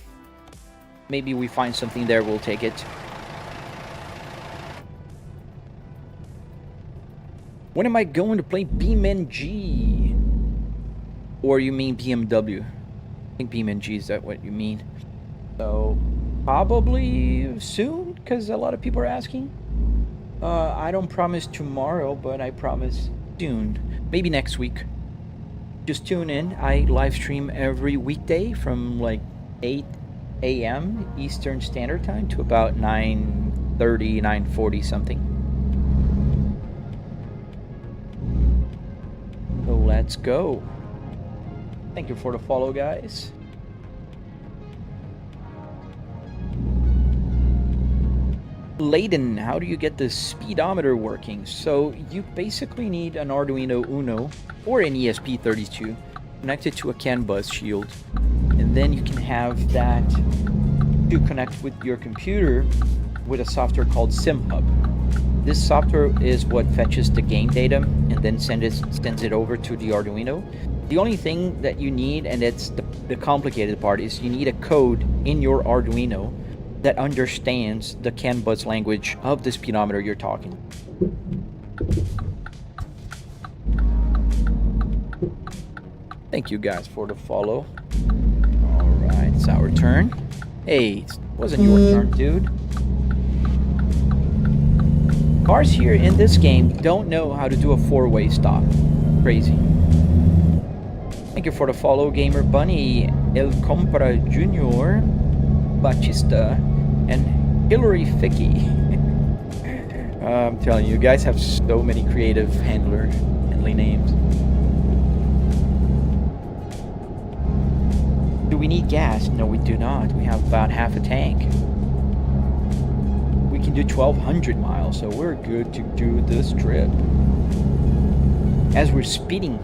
maybe we find something there, we'll take it. When am I going to play BeamNG? Or you mean BMW? I think BeamNG, is that what you mean? So probably soon, because a lot of people are asking. I don't promise tomorrow, but I promise soon. Maybe next week. Just tune in. I live stream every weekday from like 8 a.m. Eastern Standard Time to about 9:30, 9:40 something. So let's go. Thank you for the follow, guys. Layden, how do you get the speedometer working? So you basically need an Arduino Uno or an ESP32 connected to a CAN bus shield, and then you can have that to connect with your computer with a software called SimHub. This software is what fetches the game data and then sends it over to the Arduino. The only thing that you need, and it's the complicated part, is you need a code in your Arduino that understands the CAN bus language of the speedometer you're talking. Thank you guys for the follow. Alright, it's our turn. Hey, it wasn't your turn, dude. Cars here in this game don't know how to do a four-way stop. Crazy. Thank you for the follow, Gamer Bunny, El Compra Jr., Batista, and Hillary Ficky. I'm telling you, you guys have so many creative handling names. Do we need gas? No, we do not. We have about half a tank. We can do 1,200 miles, so we're good to do this trip. As we're speeding,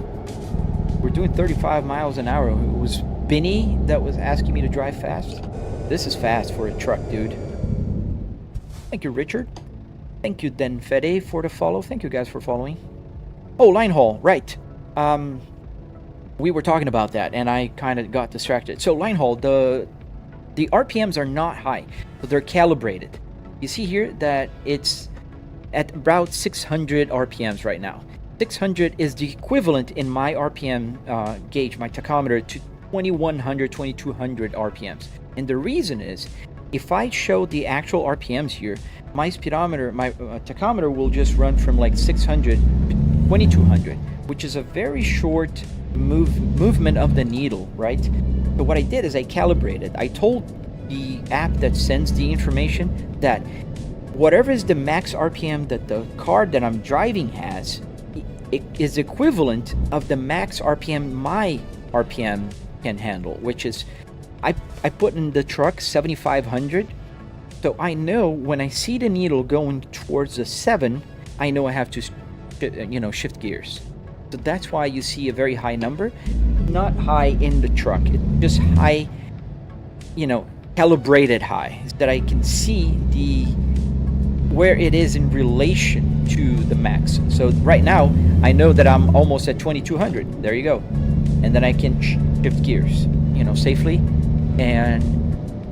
we're doing 35 miles an hour. It was Benny that was asking me to drive fast. This is fast for a truck, dude. Thank you, Richard. Thank you, Den Fede, for the follow. Thank you guys for following. Oh, line haul, right. we were talking about that, and I kind of got distracted. So line haul, the RPMs are not high, but they're calibrated. You see here that it's at about 600 RPMs right now. 600 is the equivalent in my RPM gauge, my tachometer, to 2100, 2200 RPMs. And the reason is, if I show the actual RPMs here, my speedometer, my tachometer will just run from like 600 to 2200, which is a very short movement of the needle, right? So what I did is I calibrated. I told the app that sends the information that whatever is the max RPM that the car that I'm driving has, it is equivalent of the max RPM my RPM can handle, which is, I put in the truck 7,500. So I know when I see the needle going towards the 7, I know I have to, shift gears. So that's why you see a very high number, not high in the truck. It's just high, calibrated high, so that I can see where it is in relation to the max. So right now, I know that I'm almost at 2200. There you go. And then I can shift gears, safely. And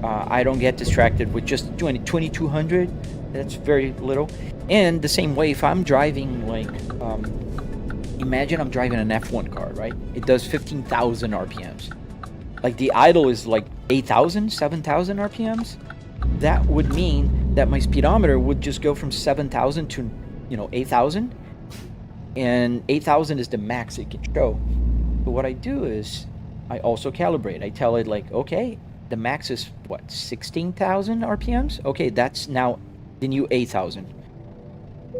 I don't get distracted with just doing 2200. That's very little. And the same way, if I'm driving like, imagine I'm driving an F1 car, right? It does 15,000 RPMs. Like the idle is like 8,000, 7,000 RPMs. That would mean that my speedometer would just go from 7,000 to 8,000, and 8,000 is the max it can show. But what I do is I also calibrate. I tell it like, okay, the max is what, 16,000 RPMs? Okay, that's now the new 8,000,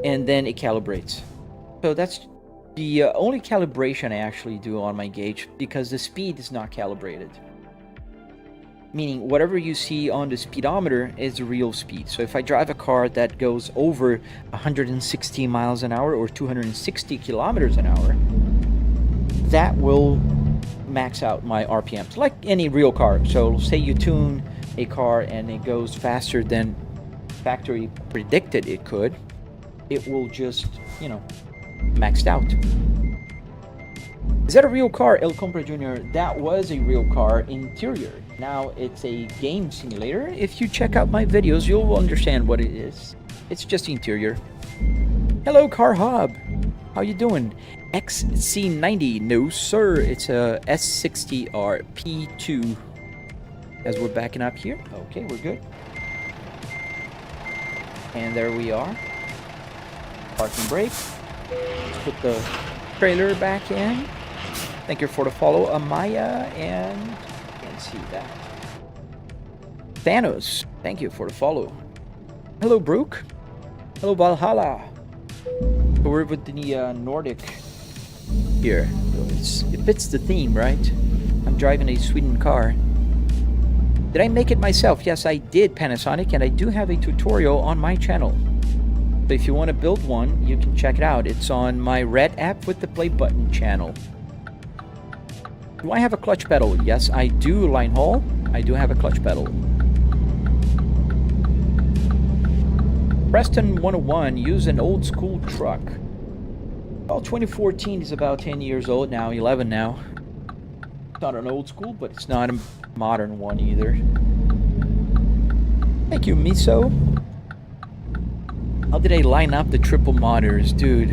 and then it calibrates. So that's the only calibration I actually do on my gauge, because the speed is not calibrated. Meaning whatever you see on the speedometer is real speed. So if I drive a car that goes over 160 miles an hour or 260 kilometers an hour, that will max out my RPMs, like any real car. So say you tune a car and it goes faster than factory predicted it could, it will just, maxed out. Is that a real car, El Compra Jr.? That was a real car interior. Now it's a game simulator. If you check out my videos, you'll understand what it is. It's just interior. Hello, Car Hub. How you doing? XC90. No, sir. It's a S60R P2. As we're backing up here. Okay, we're good. And there we are. Parking brake. Let's put the trailer back in. Thank you for the follow, Amaya, and you can see that. Thanos, thank you for the follow. Hello, Brooke. Hello, Valhalla. We're with the Nordic here. It fits the theme, right? I'm driving a Sweden car. Did I make it myself? Yes, I did, Panasonic, and I do have a tutorial on my channel. So if you want to build one, you can check it out. It's on my red app with the play button channel. Do I have a clutch pedal? Yes, I do, Line Haul. I do have a clutch pedal. Preston 101, use an old school truck. Well, 2014 is about 10 years old now, 11 now. It's not an old school, but it's not a modern one either. Thank you, Miso. How did I line up the triple monitors? Dude,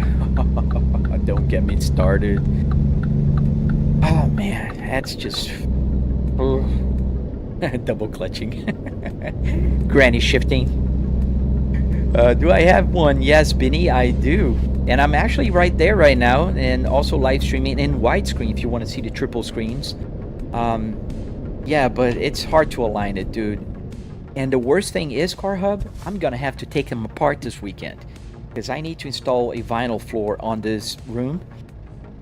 don't get me started. Oh man, that's just double clutching. Granny shifting. Do I have one? Yes, Benny, I do. And I'm actually right there right now, and also live streaming in widescreen if you want to see the triple screens. Yeah, but it's hard to align it, dude. And the worst thing is, Car Hub, I'm gonna have to take them apart this weekend, because I need to install a vinyl floor on this room,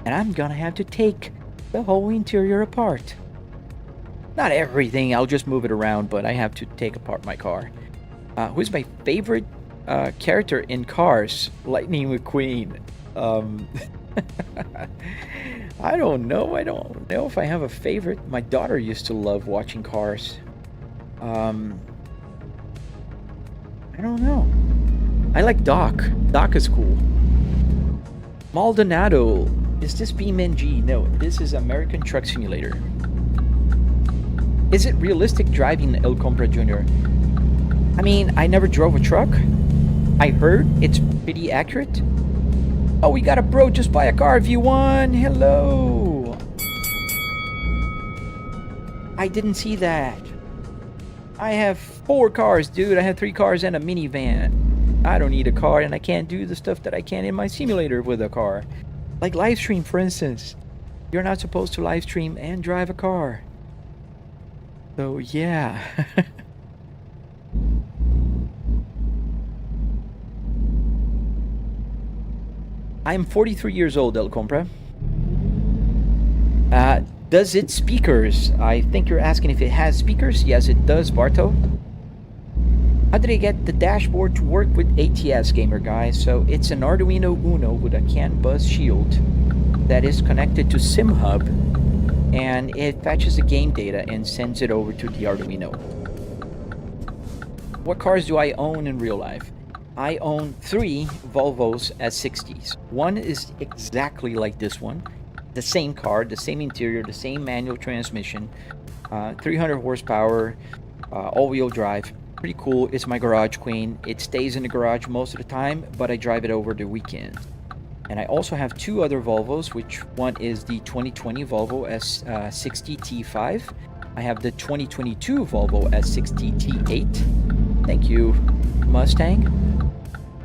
and I'm gonna have to take the whole interior apart. Not everything, I'll just move it around, but I have to take apart my car. Who's my favorite character in Cars? Lightning McQueen. I don't know if I have a favorite. My daughter used to love watching Cars. I don't know. I like Doc. Doc is cool. Maldonado. Is this BeamNG? No, this is American Truck Simulator. Is it realistic driving El Compra Jr.? I mean, I never drove a truck. I heard it's pretty accurate. Oh, we got a bro just buy a car, V1. Hello. I didn't see that. I have 4 cars, dude. I have 3 cars and a minivan. I don't need a car, and I can't do the stuff that I can in my simulator with a car. Like live stream, for instance. You're not supposed to live stream and drive a car. So, yeah. I'm 43 years old, El Compra. Does it speakers? I think you're asking if it has speakers. Yes, it does, Barto. How did I get the dashboard to work with ATS, gamer guy? So it's an Arduino Uno with a CAN bus shield that is connected to SimHub, and it fetches the game data and sends it over to the Arduino. What cars do I own in real life? I own 3 Volvos S60s. One is exactly like this one. The same car, the same interior, the same manual transmission, 300 horsepower, all-wheel drive. Pretty cool. It's my garage queen. It stays in the garage most of the time, but I drive it over the weekend. And I also have 2 other Volvos, which one is the 2020 Volvo S60 T5. I have the 2022 Volvo S60 T8. Thank you, Mustang.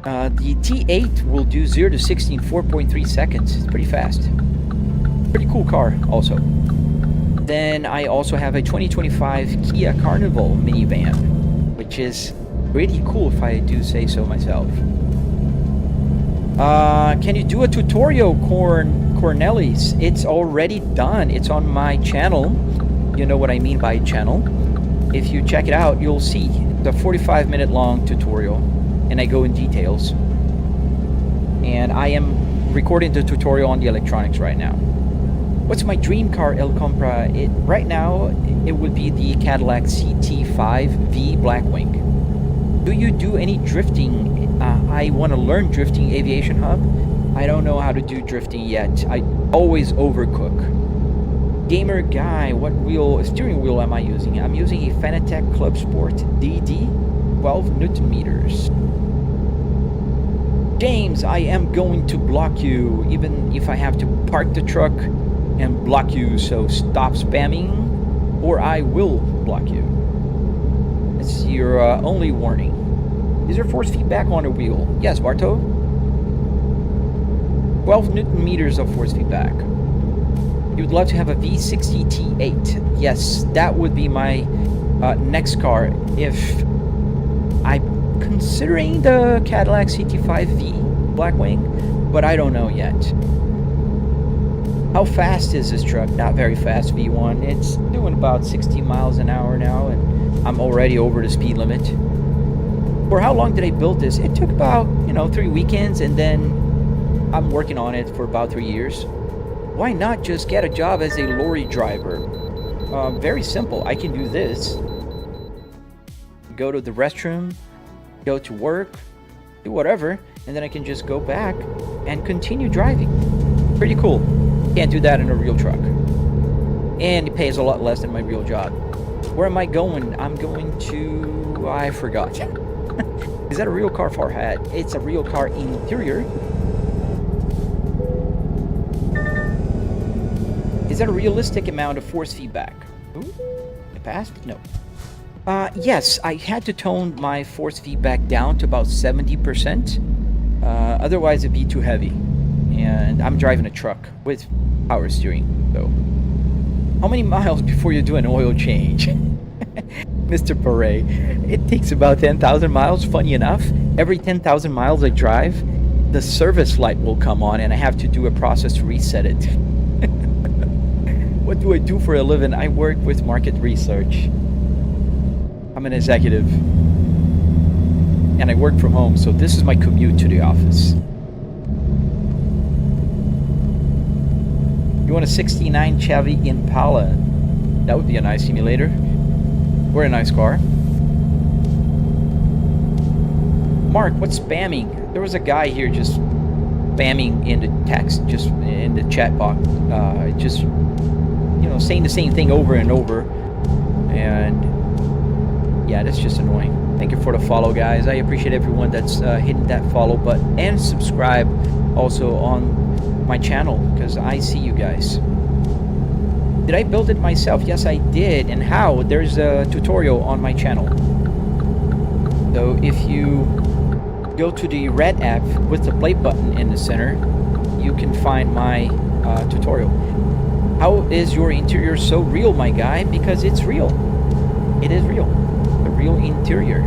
The T8 will do 0 to 60 in 4.3 seconds. It's pretty fast. Pretty cool car also. Then I also have a 2025 Kia Carnival minivan, which is pretty cool if I do say so myself. Can you do a tutorial, Cornelis? It's already done. It's on my channel. You know what I mean by channel. If you check it out, you'll see the 45-minute long tutorial, and I go in details. And I am recording the tutorial on the electronics right now. What's my dream car, El Compra? Right now, it would be the Cadillac CT5V Blackwing. Do you do any drifting? I want to learn drifting, Aviation Hub. I don't know how to do drifting yet. I always overcook. Gamer guy, what steering wheel am I using? I'm using a Fanatec Club Sport DD, 12 Newton meters. James, I am going to block you, even if I have to park the truck and block you, so stop spamming, or I will block you. It's your only warning. Is there force feedback on a wheel? Yes, Barto. 12 Newton meters of force feedback. You would love to have a V60 T8. Yes, that would be my next car if I'm considering the Cadillac CT5V Blackwing, but I don't know yet. How fast is this truck? Not very fast, V1. It's doing about 60 miles an hour now, and I'm already over the speed limit. For how long did I build this? It took about, 3 weekends, and then I'm working on it for about 3 years. Why not just get a job as a lorry driver? Very simple. I can do this. Go to the restroom, go to work, do whatever, and then I can just go back and continue driving. Pretty cool. Can't do that in a real truck. And it pays a lot less than my real job. Where am I going? I'm going to... I forgot. Is that a real car, Farhad? It's a real car interior. Is that a realistic amount of force feedback? Ooh, I passed? No. Yes, I had to tone my force feedback down to about 70%. Otherwise, it'd be too heavy. And I'm driving a truck with power steering, so. How many miles before you do an oil change? Mr. Paray, it takes about 10,000 miles. Funny enough, every 10,000 miles I drive, the service light will come on and I have to do a process to reset it. What do I do for a living? I work with market research. I'm an executive. And I work from home, so this is my commute to the office. You want a 69 Chevy Impala? That would be a nice simulator. Or a nice car. Mark, what's spamming? There was a guy here just spamming in the text, just in the chat box, just, you know, saying the same thing over and over. And yeah, that's just annoying. Thank you for the follow, guys. I appreciate everyone that's hitting that follow button and subscribe also on my channel, because I see you guys. Did I build it myself? Yes, I did. And how? There's a tutorial on my channel. So if you go to the red app with the play button in the center, you can find my tutorial. How is your interior so real, my guy? Because it's real. It is real. The real interior.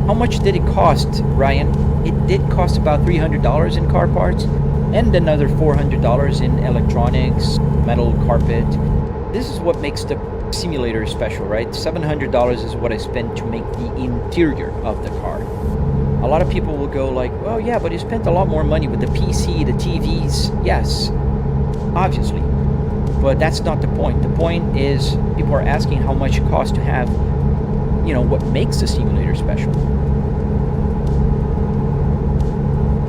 How much did it cost, Ryan? It did cost about $300 in car parts and another $400 in electronics, metal carpet. This is what makes the simulator special, right? $700 is what I spent to make the interior of the car. A lot of people will go like, well, yeah, but you spent a lot more money with the PC, the TVs. Yes, obviously. But that's not the point. The point is people are asking how much it costs to have, you know, what makes the simulator special.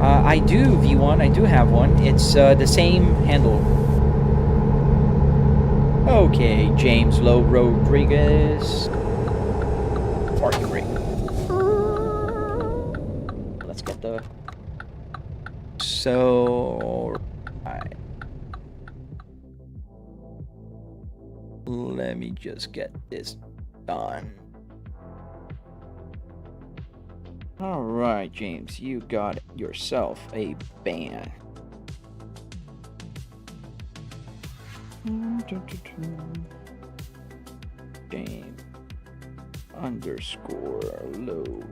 I do, V1, I do have one. It's the same handle. Okay, James Lowe Rodriguez. Parking brake. Let's get the... So... Right. Let me just get this done. Alright, James, you got yourself a band. James _ low.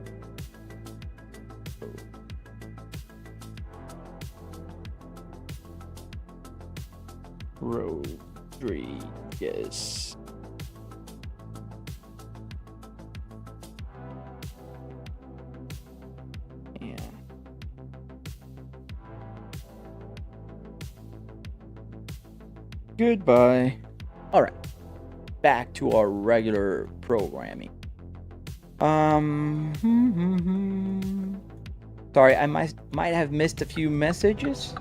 Rodriguez. Yeah. Goodbye. All right. Back to our regular programming. Sorry, I might have missed a few messages.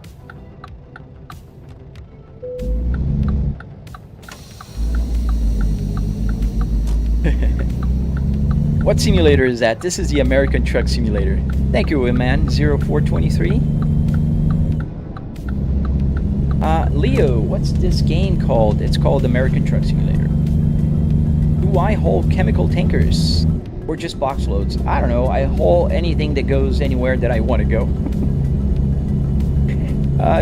What simulator is that? This is the American Truck Simulator. Thank you, man. 0423. Leo, what's this game called? It's called American Truck Simulator. Do I haul chemical tankers? Or just box loads? I don't know. I haul anything that goes anywhere that I want to go.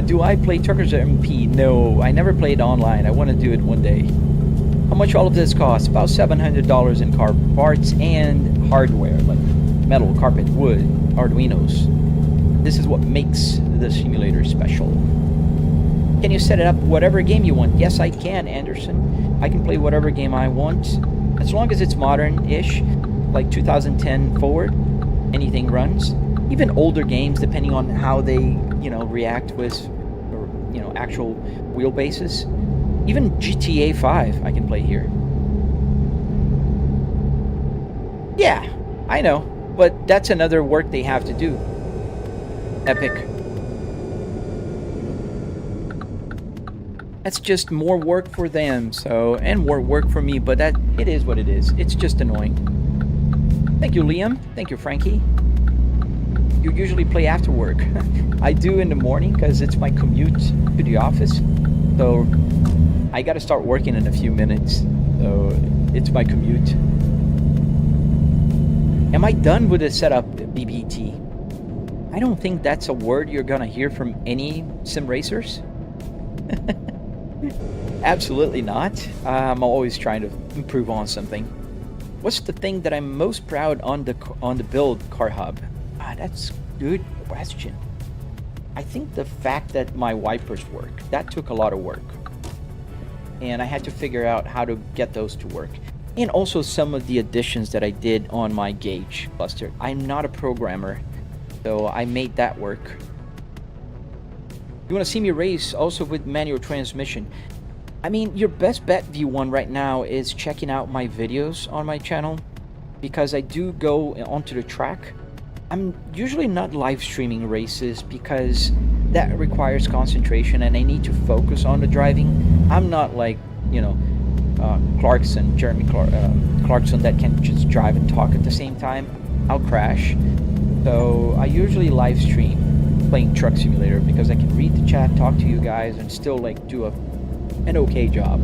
Do I play Truckers MP? No, I never played online. I want to do it one day. How much all of this costs? About $700 in car parts and hardware, like metal, carpet, wood, Arduinos. This is what makes the simulator special. Can you set it up whatever game you want? Yes, I can, Anderson. I can play whatever game I want. As long as it's modern-ish, like 2010 forward, anything runs. Even older games, depending on how they, you know, react with, or, you know, actual wheelbases. Even GTA 5 I can play here. Yeah, I know, but that's another work they have to do. Epic. That's just more work for them, so, and more work for me, but that, it is what it is. It's just annoying. Thank you, Liam. Thank you, Frankie. You usually play after work. I do in the morning because it's my commute to the office. So I got to start working in a few minutes. So it's my commute. Am I done with the setup, BBT? I don't think that's a word you're going to hear from any sim racers. Absolutely not. I'm always trying to improve on something. What's the thing that I'm most proud on the build, Car Hub? That's a good question. I think the fact that my wipers work, that took a lot of work. And I had to figure out how to get those to work. And also some of the additions that I did on my gauge cluster. I'm not a programmer, so I made that work. You want to see me race also with manual transmission? I mean, your best bet, V1, right now is checking out my videos on my channel, because I do go onto the track I'm usually not live streaming races because that requires concentration and I need to focus on the driving. I'm not like, you know, Clarkson that can just drive and talk at the same time. I'll crash. So I usually live stream playing Truck Simulator because I can read the chat, talk to you guys, and still like do an okay job.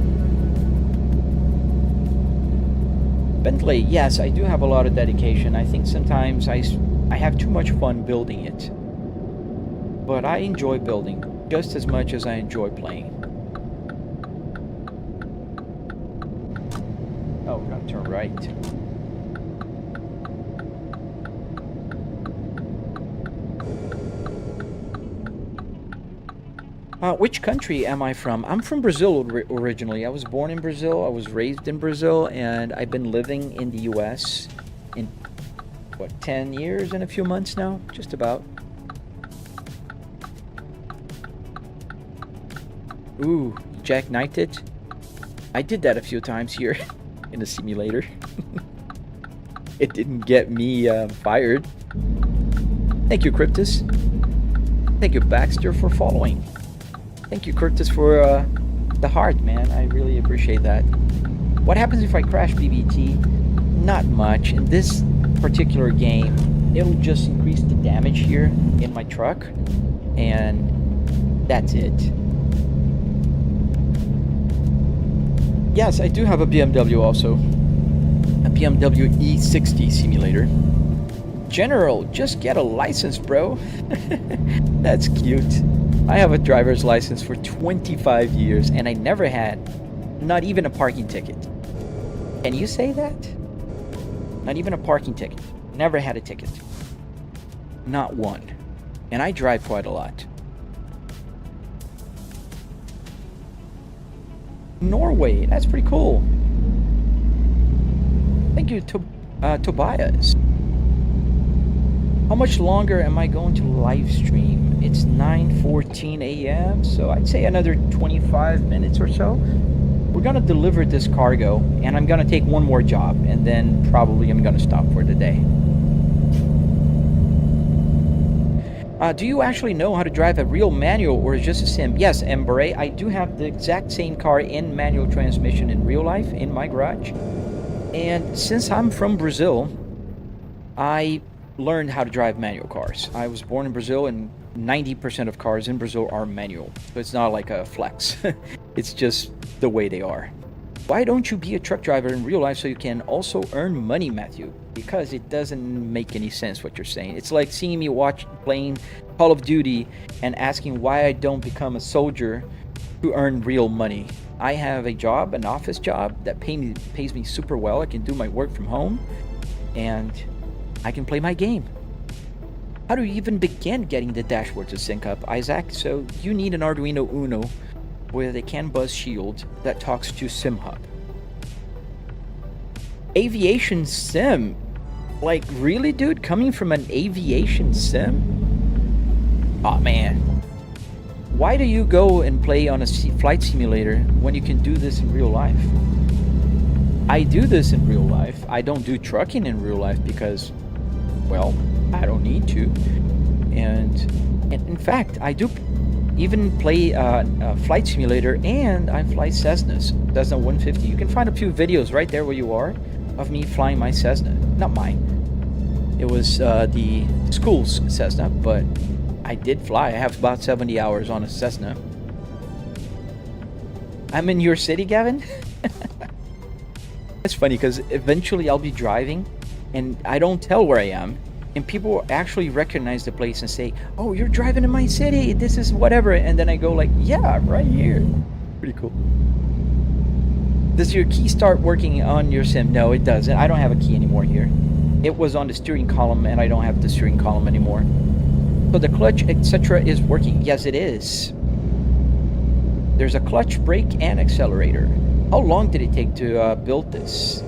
Bentley, yes, I do have a lot of dedication. I think sometimes I have too much fun building it. But I enjoy building just as much as I enjoy playing. Oh, gotta turn right. Which country am I from? I'm from Brazil originally. I was born in Brazil, I was raised in Brazil, and I've been living in the US in, what, 10 years and a few months now? Just about. Ooh, jackknifed it? I did that a few times here in the simulator. It didn't get me fired. Thank you, Cryptus. Thank you, Baxter, for following. Thank you, Curtis, for the heart, man. I really appreciate that. What happens if I crash, BBT? Not much. In this particular game, it'll just increase the damage here in my truck, and that's it. Yes, I do have a BMW also. A BMW E60 simulator. General, just get a license, bro. That's cute. I have a driver's license for 25 years and I never had not even a parking ticket. Can you say that? Not even a parking ticket. Never had a ticket. Not one. And I drive quite a lot. Norway, that's pretty cool. Thank you, Tobias. How much longer am I going to live stream? It's 9:14 a.m., so I'd say another 25 minutes or so. We're gonna deliver this cargo, and I'm gonna take one more job, and then probably I'm gonna stop for the day. Do you actually know how to drive a real manual or just a sim? Yes, Embre, I do have the exact same car in manual transmission in real life in my garage. And since I'm from Brazil, I learned how to drive manual cars. I was born in Brazil and 90% of cars in Brazil are manual. So it's not like a flex. It's just the way they are. Why don't you be a truck driver in real life so you can also earn money, Matthew? Because it doesn't make any sense what you're saying. It's like seeing me playing Call of Duty and asking why I don't become a soldier to earn real money. I have a job, an office job that pays me super well. I can do my work from home and I can play my game. How do you even begin getting the dashboard to sync up, Isaac? So you need an Arduino Uno with a CAN bus shield that talks to SimHub. Aviation sim? Like, really, dude? Coming from an aviation sim? Aw, man. Why do you go and play on a flight simulator when you can do this in real life? I do this in real life. I don't do trucking in real life because, well, I don't need to. And in fact, I do even play a flight simulator, and I fly Cessnas, Cessna 150. You can find a few videos right there where you are of me flying my Cessna. Not mine. It was the school's Cessna, but I did fly. I have about 70 hours on a Cessna. I'm in your city, Gavin? It's funny because eventually I'll be driving and I don't tell where I am. And people actually recognize the place and say, oh, you're driving in my city. This is whatever. And then I go like, yeah, right here. Pretty cool. Does your key start working on your sim? No, it doesn't. I don't have a key anymore here. It was on the steering column and I don't have the steering column anymore. So the clutch, etc. is working. Yes, it is. There's a clutch, brake, and accelerator. How long did it take to build this?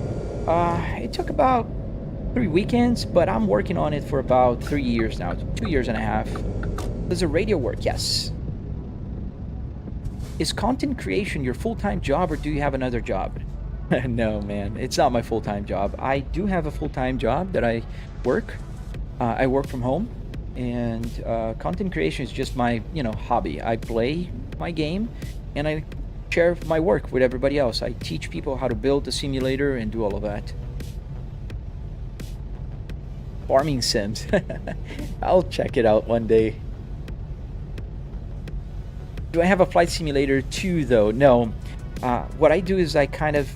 It took about 3 weekends, but I'm working on it for about 3 years now, 2 years and a half. Does the radio work? Yes. Is content creation your full-time job or do you have another job? No, man, it's not my full-time job. I do have a full-time job that I work, I work from home, and content creation is just my hobby. I play my game, and I share my work with everybody else. I teach people how to build the simulator and do all of that. Farming sims. I'll check it out one day. Do I have a flight simulator too, though? No. What I do is I can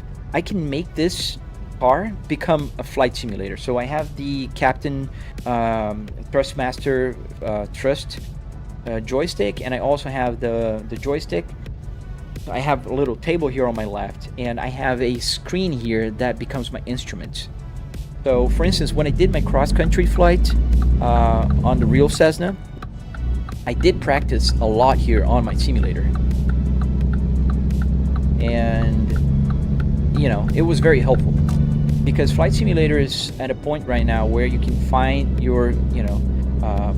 make this car become a flight simulator. So I have the Captain Thrustmaster Thrust joystick, and I also have the joystick. I have a little table here on my left, and I have a screen here that becomes my instrument. So, for instance, when I did my cross-country flight on the real Cessna, I did practice a lot here on my simulator. And, it was very helpful. Because Flight Simulator is at a point right now where you can find your,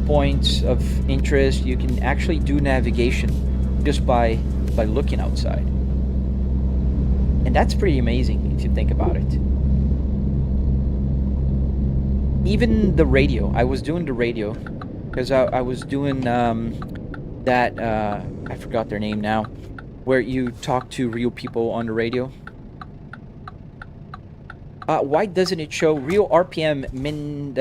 points of interest. You can actually do navigation just by looking outside. And that's pretty amazing if you think about it. Even the radio. I was doing the radio because I was doing that, I forgot their name now, where you talk to real people on the radio. Why doesn't it show real RPM Mind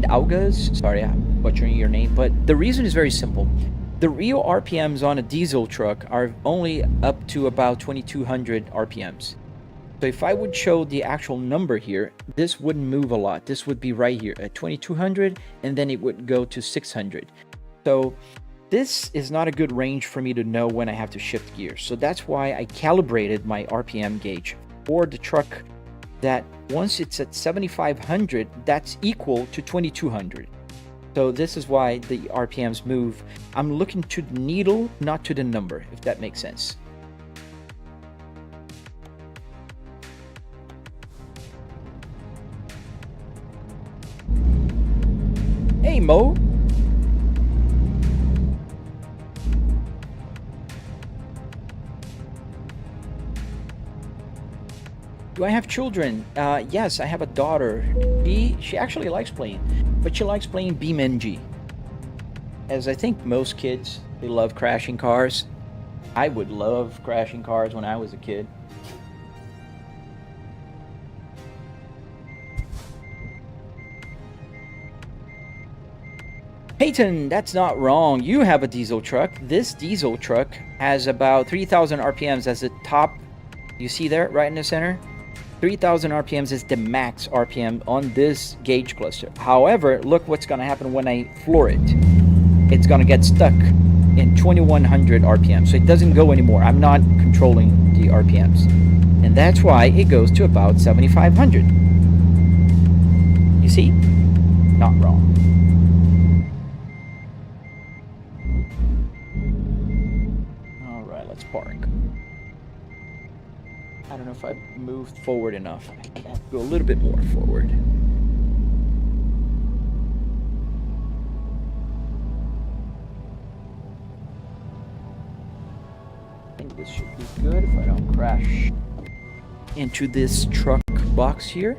Augas? Sorry, I'm butchering your name, but the reason is very simple. The real RPMs on a diesel truck are only up to about 2200 RPMs. So if I would show the actual number here, this wouldn't move a lot. This would be right here at 2200, and then it would go to 600. So this is not a good range for me to know when I have to shift gears. So that's why I calibrated my RPM gauge for the truck, that once it's at 7500, that's equal to 2200. So this is why the RPMs move. I'm looking to the needle, not to the number, if that makes sense. Hey, Mo. Do I have children? Yes, I have a daughter. She actually likes playing, but she likes playing BeamNG. As I think most kids, they love crashing cars. I would love crashing cars when I was a kid. Peyton, that's not wrong. You have a diesel truck. This diesel truck has about 3,000 RPMs as the top. You see there, right in the center? 3,000 RPMs is the max RPM on this gauge cluster. However, look what's going to happen when I floor it. It's going to get stuck in 2,100 RPM. So it doesn't go anymore. I'm not controlling the RPMs. And that's why it goes to about 7,500. You see? Not wrong. All right, let's park. I don't know if I moved forward enough. I have to go a little bit more forward. I think this should be good if I don't crash into this truck box here.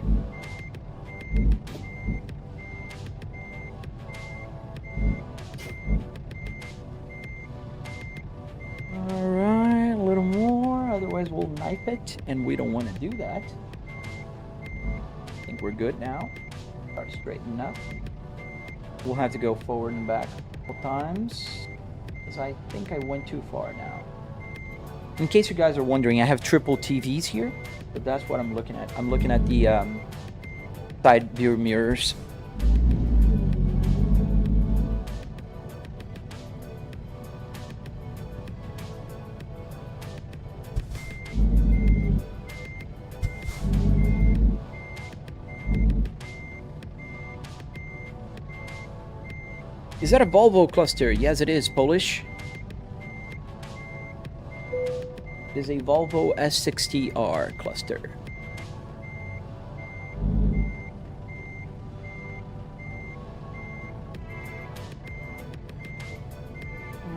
Alright, a little more, otherwise we'll knife it, and we don't want to do that. I think we're good now. Start straightening up. We'll have to go forward and back a couple times, because I think I went too far now. In case you guys are wondering, I have triple TVs here, but that's what I'm looking at. I'm looking at the side view mirrors. Is that a Volvo cluster? Yes, it is. Polish. It is a Volvo S60R cluster.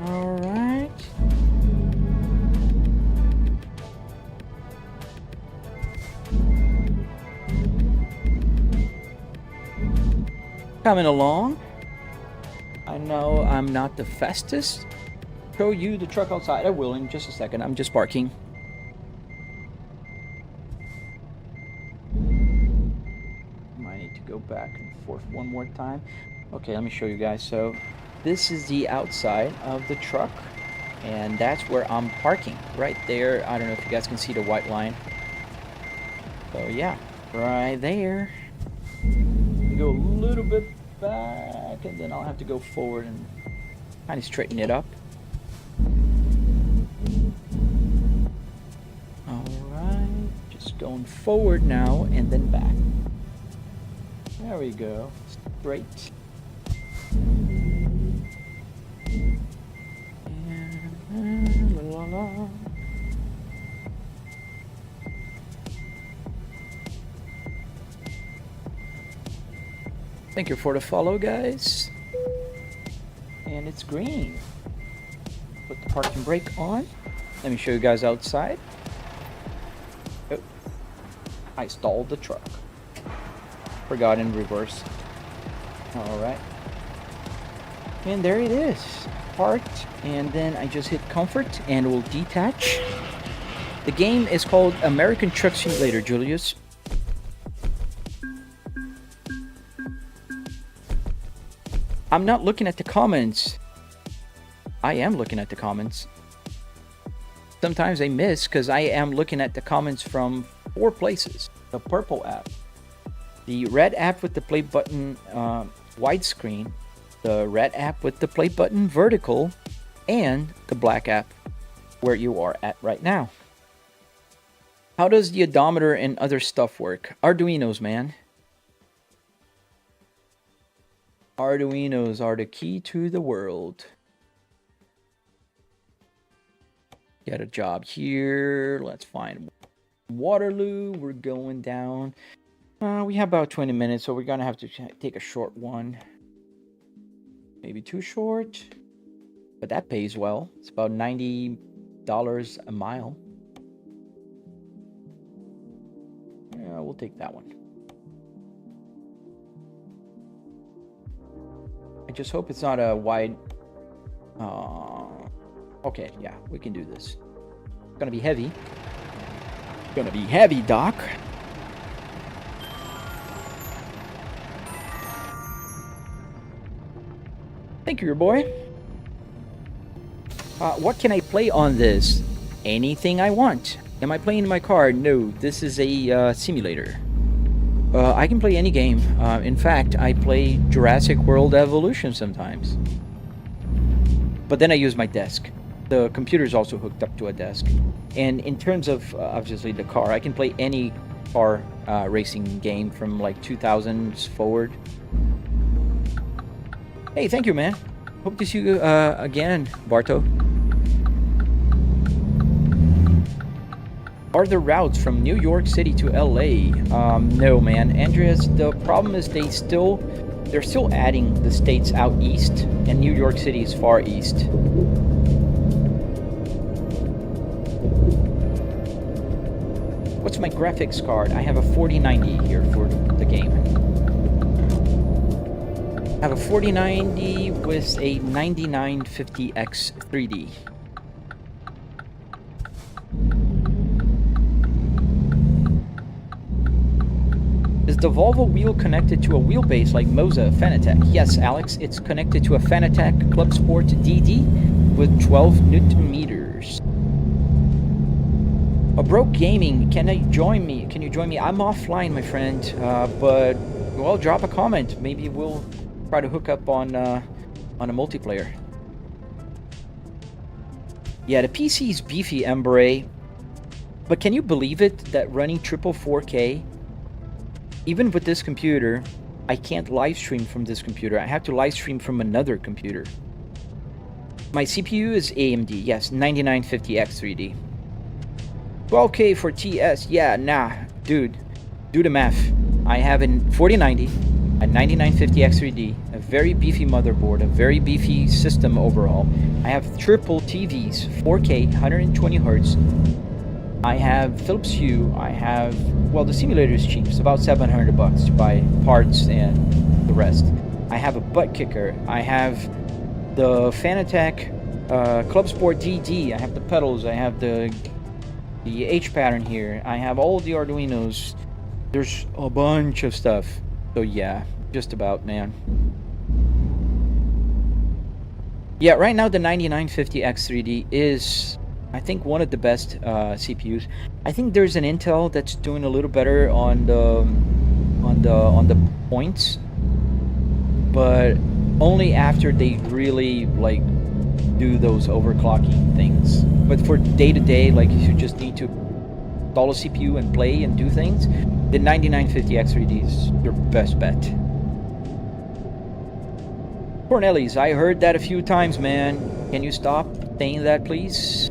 All right. Coming along. I know I'm not the fastest. Show you the truck outside. I will in just a second. I'm just parking. Might need to go back and forth one more time. Okay, let me show you guys. So this is the outside of the truck, and that's where I'm parking right there. I don't know if you guys can see the white line. So yeah, right there. Go a little bit back, and then I'll have to go forward and kind of straighten it up. Alright, just going forward now and then back. There we go. Straight. And la la la. Thank you for the follow, guys. And it's green. Put the parking brake on. Let me show you guys outside. Oh, I stalled the truck. Forgot in reverse. Alright. And there it is. Parked. And then I just hit comfort and it will detach. The game is called American Truck Simulator, Julius. I'm not looking at the comments. I am looking at the comments. Sometimes I miss because I am looking at the comments from 4 places. The purple app, the red app with the play button widescreen, the red app with the play button vertical, and the black app where you are at right now. How does the odometer and other stuff work? Arduinos, man. Arduinos are the key to the world. Get a job here. Let's find Waterloo. We're going down. We have about 20 minutes, so we're gonna have to take a short one. Maybe too short, but that pays well. It's about $90 a mile. Yeah, we'll take that one. I just hope it's not a wide... okay, yeah, we can do this. It's gonna be heavy. It's gonna be heavy, Doc. Thank you, your boy. What can I play on this? Anything I want. Am I playing in my car? No, this is a simulator. I can play any game. In fact, I play Jurassic World Evolution sometimes. But then I use my desk. The computer is also hooked up to a desk. And in terms of, obviously, the car, I can play any car racing game from like 2000s forward. Hey, thank you, man. Hope to see you again, Barto. Are there routes from New York City to LA? No, man. Andreas, the problem is they're still adding the states out east, and New York City is far east. What's my graphics card? I have a 4090 here for the game. I have a 4090 with a 9950X 3D. Is the Volvo wheel connected to a wheelbase like Moza Fanatec? Yes, Alex, it's connected to a Fanatec Club Sport DD with 12 Newton meters. A Broke Gaming, can you join me? I'm offline, my friend, but, well, drop a comment. Maybe we'll try to hook up on a multiplayer. Yeah, the PC is beefy, Embre, but can you believe it that running triple 4K, even with this computer, I can't live stream from this computer. I have to live stream from another computer. My CPU is AMD, yes, 9950X 3D. 12K for TS, yeah, nah, dude, do the math. I have a 4090, a 9950X 3D, a very beefy motherboard, a very beefy system overall. I have triple TVs, 4K, 120 Hertz. I have Philips Hue. I have, well, the simulator is cheap. It's about $700 to buy parts and the rest. I have a butt kicker. I have the Fanatec Club Sport DD. I have the pedals. I have the H pattern here. I have all the Arduinos. There's a bunch of stuff. So yeah, just about, man. Yeah, right now the 9950X3D is, I think, one of the best CPUs. I think there's an Intel that's doing a little better on the points, but only after they really like do those overclocking things. But for day-to-day, like if you just need to install a CPU and play and do things, the 9950X3D is your best bet. Cornelis, I heard that a few times, man. Can you stop saying that, please?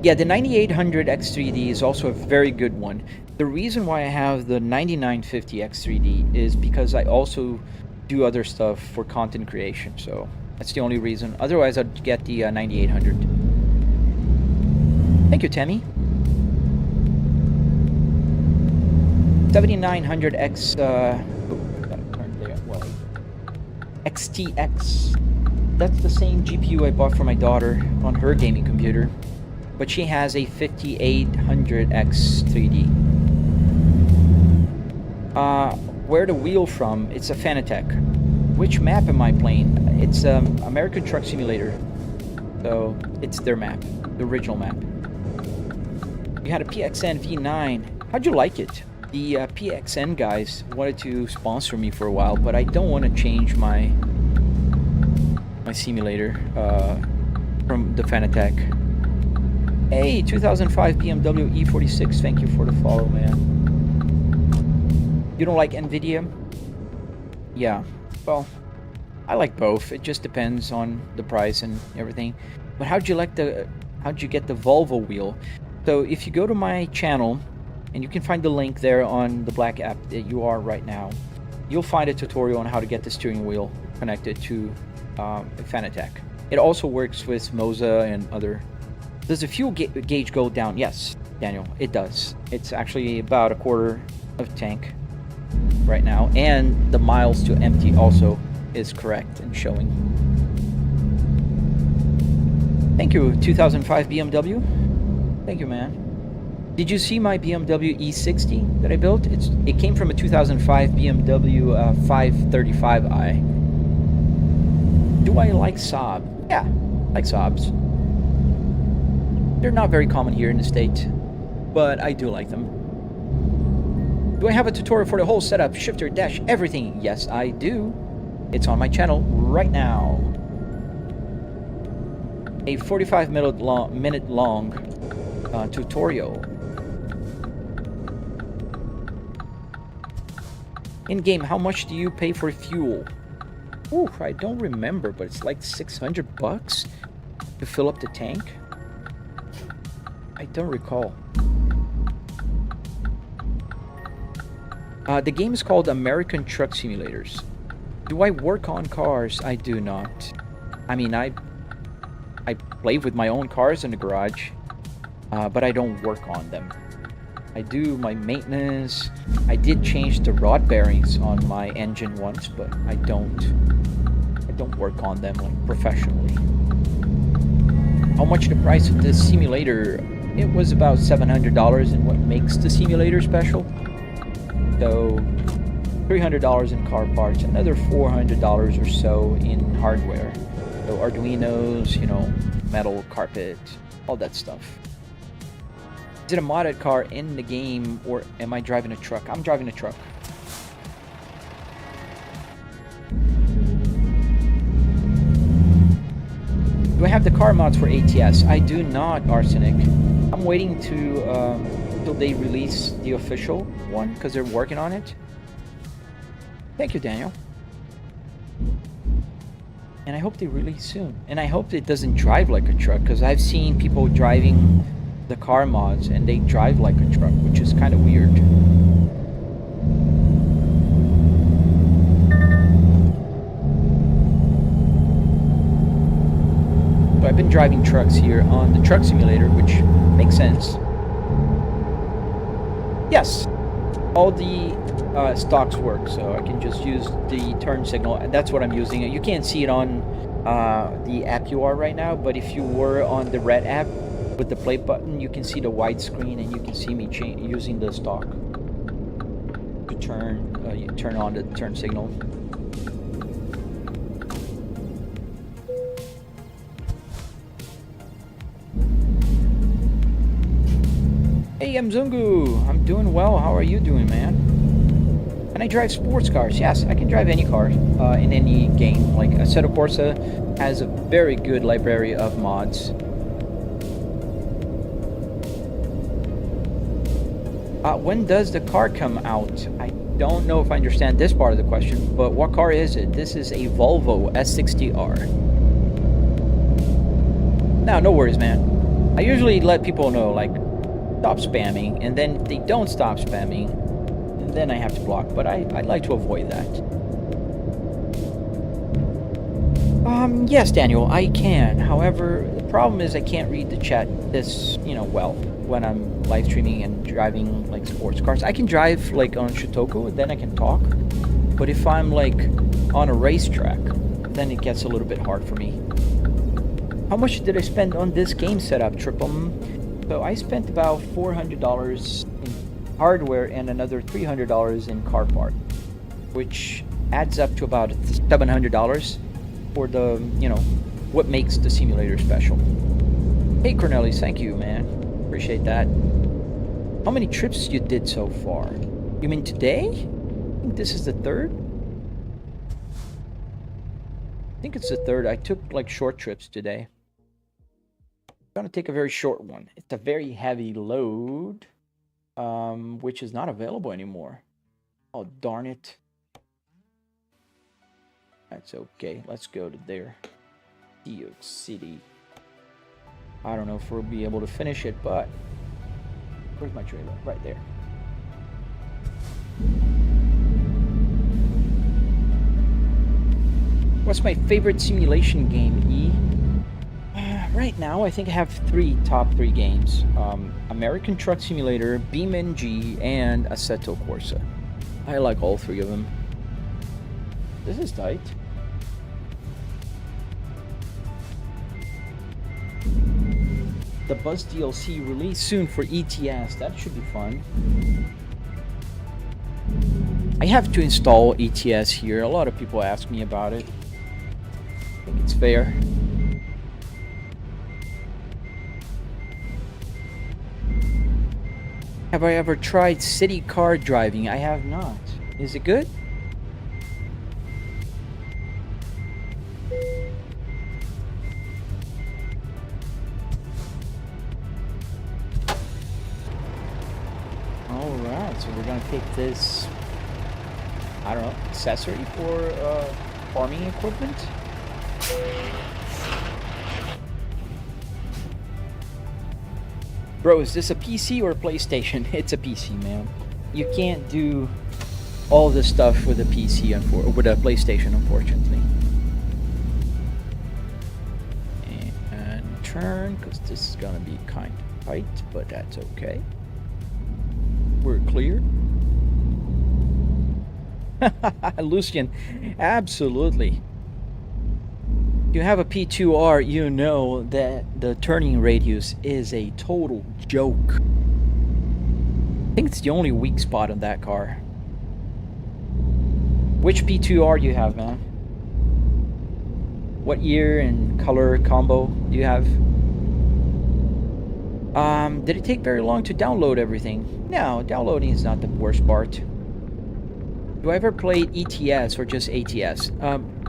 Yeah, the 9800X3D is also a very good one. The reason why I have the 9950X3D is because I also do other stuff for content creation, so that's the only reason. Otherwise, I'd get the 9800. Thank you, Tammy. 7900X, XTX. That's the same GPU I bought for my daughter on her gaming computer, but she has a 5800X 3D. Where the wheel from? It's a Fanatec. Which map am I playing? It's American Truck Simulator. So it's their map, the original map. You had a PXN V9. How'd you like it? The PXN guys wanted to sponsor me for a while, but I don't want to change my simulator from the Fanatec. Hey, 2005 BMW E46, thank you for the follow, man. You don't like NVIDIA? Yeah, well, I like both. It just depends on the price and everything. But how'd you get the Volvo wheel? So if you go to my channel, and you can find the link there on the black app that you are right now, you'll find a tutorial on how to get the steering wheel connected to Fanatec. It also works with Moza and other. Does the fuel gauge go down? Yes, Daniel, it does. It's actually about a quarter of tank right now, and the miles to empty also is correct and showing. Thank you, 2005 BMW. Thank you, man. Did you see my BMW E60 that I built? It came from a 2005 BMW 535i. Do I like Saab? Yeah, I like Saabs. They're not very common here in the States, but I do like them. Do I have a tutorial for the whole setup, shifter, dash, everything? Yes, I do. It's on my channel right now. A 45-minute long tutorial. In-game, how much do you pay for fuel? Ooh, I don't remember, but it's like $600 to fill up the tank. I don't recall. The game is called American Truck Simulators. Do I work on cars? I do not. I mean, I play with my own cars in the garage, but I don't work on them. I do my maintenance. I did change the rod bearings on my engine once, but I don't work on them like professionally. How much the price of this simulator? It was about $700, and what makes the simulator special? So $300 in car parts, another $400 or so in hardware. So Arduinos, you know, metal carpet, all that stuff. Is it a modded car in the game, or am I driving a truck? I'm driving a truck. Do I have the car mods for ATS? I do not, Arsenic. I'm waiting to till they release the official one, because they're working on it. Thank you, Daniel. And I hope they release soon. And I hope it doesn't drive like a truck, because I've seen people driving the car mods and they drive like a truck, which is kind of weird. So I've been driving trucks here on the truck simulator, which makes sense. Yes. all the stocks work, so I can just use the turn signal, and that's what I'm using. You can't see it on the app you are right now, but if you were on the red app with the play button, you can see the widescreen, and you can see me using the stock to turn on the turn signal. Hey, Mzungu! I'm doing well. How are you doing, man? Can I drive sports cars? Yes, I can drive any car in any game. Like, Assetto Corsa has a very good library of mods. When does the car come out? I don't know if I understand this part of the question, but what car is it? This is a Volvo S60R. No worries, man. I usually let people know, like, stop spamming, and then if they don't stop spamming, then I have to block, but I'd like to avoid that. Yes, Daniel, I can. However, the problem is I can't read the chat this, well, when I'm live streaming and driving, like, sports cars. I can drive, like, on Shotoku, then I can talk, but if I'm, like, on a racetrack, then it gets a little bit hard for me. How much did I spend on this game setup, Triple? So I spent about $400 in hardware and another $300 in car part, which adds up to about $700 for the, what makes the simulator special. Hey, Cornelius, thank you, man. Appreciate that. How many trips you did so far? You mean today? I think this is the third? I think it's the third. I took, like, short trips today. Gonna take a very short one. It's a very heavy load, which is not available anymore. Oh, darn it. That's okay. Let's go to there. New York City. I don't know if we'll be able to finish it, but where's my trailer? Right there. What's my favorite simulation game, E? Right now, I think I have top three games. American Truck Simulator, BeamNG, and Assetto Corsa. I like all three of them. This is tight. The Buzz DLC released soon for ETS. That should be fun. I have to install ETS here. A lot of people ask me about it. I think it's fair. Have I ever tried city car driving? I have not. Is it good? Alright, so we're gonna take this, I don't know, accessory for farming equipment. Bro, is this a PC or a PlayStation? It's a PC, man. You can't do all this stuff with a PC or with a PlayStation, unfortunately. And turn, because this is gonna be kind of tight, but that's okay. We're clear. Lucian, absolutely. You have a P2R, you know that the turning radius is a total joke. I think it's the only weak spot on that car. Which P2R do you have, man? What year and color combo do you have? Did it take very long to download everything? No, downloading is not the worst part. Do I ever play ETS or just ATS?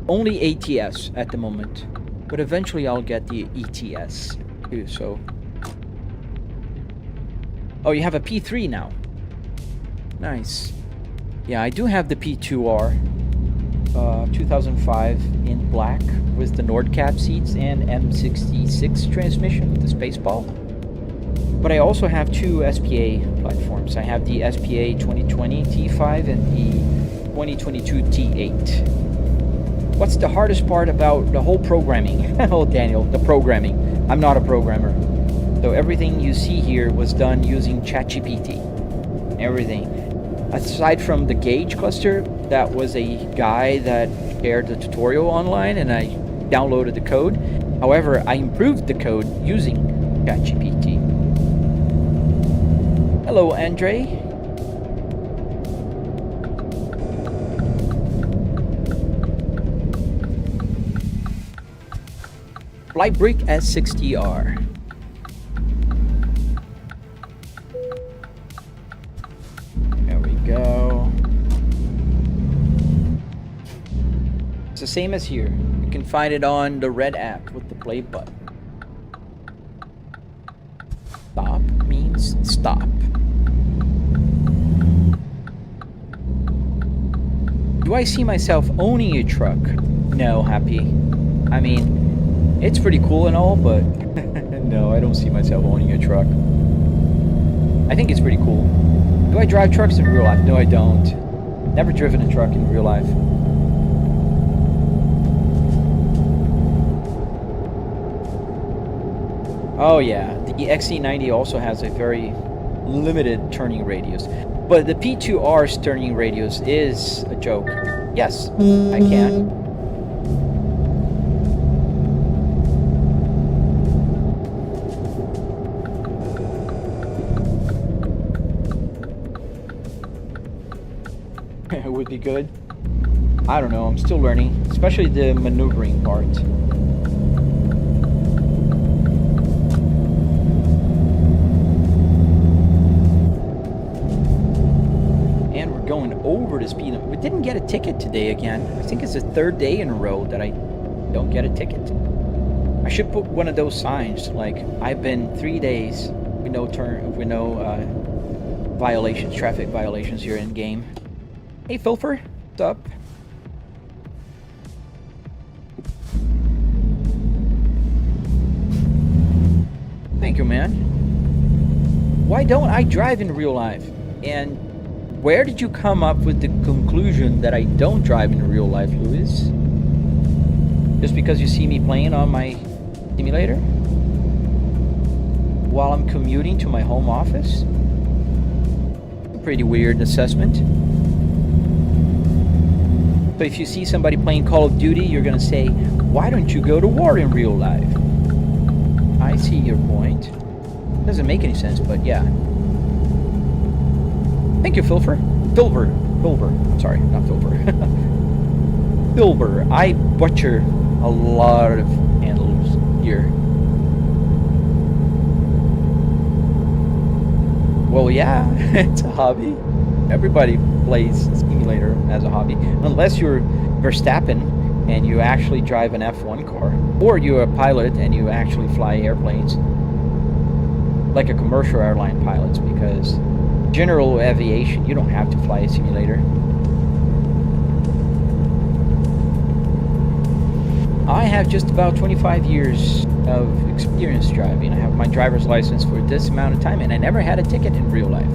Only ATS at the moment, but eventually I'll get the ETS too, so. Oh, you have a P3 now. Nice. Yeah, I do have the P2R 2005 in black with the Nordcap seats and M66 transmission with the Spaceball. But I also have two SPA platforms. I have the SPA 2020 T5 and the 2022 T8. What's the hardest part about the whole programming? Oh, Daniel, the programming. I'm not a programmer. So everything you see here was done using ChatGPT. Everything. aside from the gauge cluster, that was a guy that shared the tutorial online and I downloaded the code. However, I improved the code using ChatGPT. Hello, Andre. Flightbrick S60R. There we go. It's the same as here. You can find it on the red app with the play button. Stop means stop. Do I see myself owning a truck? No, Happy. I mean, it's pretty cool and all, but no, I don't see myself owning a truck. I think it's pretty cool. Do I drive trucks in real life? No, I don't. Never driven a truck in real life. Oh yeah, the XC90 also has a very limited turning radius. But the P2R's turning radius is a joke. Yes, I can. It would be good. I don't know, I'm still learning, especially the maneuvering part. And we're going over the speed limit. We didn't get a ticket today again. I think it's the third day in a row that I don't get a ticket. I should put one of those signs, like, I've been 3 days with no violations, traffic violations here in game. Hey, Filfer, what's up? Thank you, man. Why don't I drive in real life? And where did you come up with the conclusion that I don't drive in real life, Luis? Just because you see me playing on my simulator? While I'm commuting to my home office? A pretty weird assessment. So if you see somebody playing Call of Duty, you're gonna say, why don't you go to war in real life? I see your point. Doesn't make any sense, but yeah. Thank you, Filfer. Filver. I'm sorry, not Filfer. Filber. I butcher a lot of handles here. Well, yeah, it's a hobby. Everybody plays simulator as a hobby, unless you're Verstappen and you actually drive an F1 car, or you're a pilot and you actually fly airplanes, like a commercial airline pilots, because general aviation, you don't have to fly a simulator. I have just about 25 years of experience driving. I have my driver's license for this amount of time, and I never had a ticket in real life.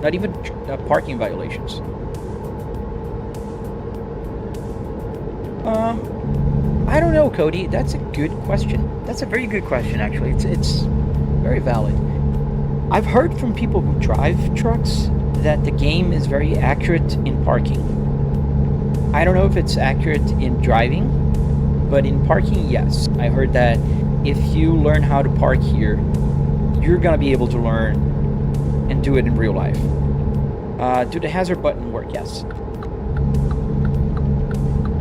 Not even parking violations. I don't know, Cody. That's a good question. That's a very good question, actually. It's very valid. I've heard from people who drive trucks that the game is very accurate in parking. I don't know if it's accurate in driving, but in parking, yes. I heard that if you learn how to park here, you're gonna be able to learn and do it in real life. Do the hazard button work? Yes.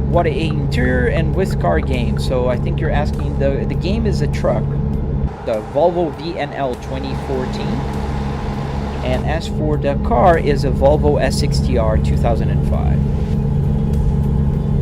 What a interior and with car game. So I think you're asking, the game is a truck, the Volvo VNL 2014, and as for the car is a Volvo S60R 2005.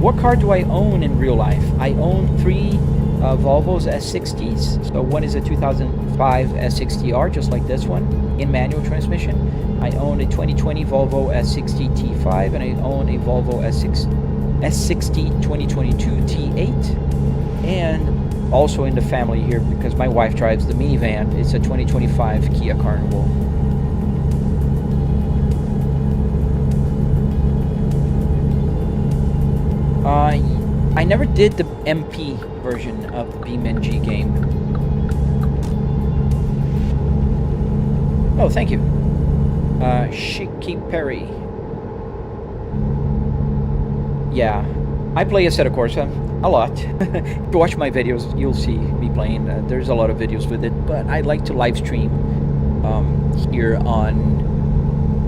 What car do I own in real life? I own 3 Volvos S60s. So one is a 2005 S60R, just like this one, in manual transmission. I own a 2020 Volvo S60 T5, and I own a Volvo S60 2022 T8. And also in the family here, because my wife drives the minivan, it's a 2025 Kia Carnival. I never did the MP version of the BeamNG game. Oh, thank you. Shiki Perry. Yeah, I play Assetto Corsa a lot. If you watch my videos, you'll see me playing. There's a lot of videos with it, but I like to live stream here on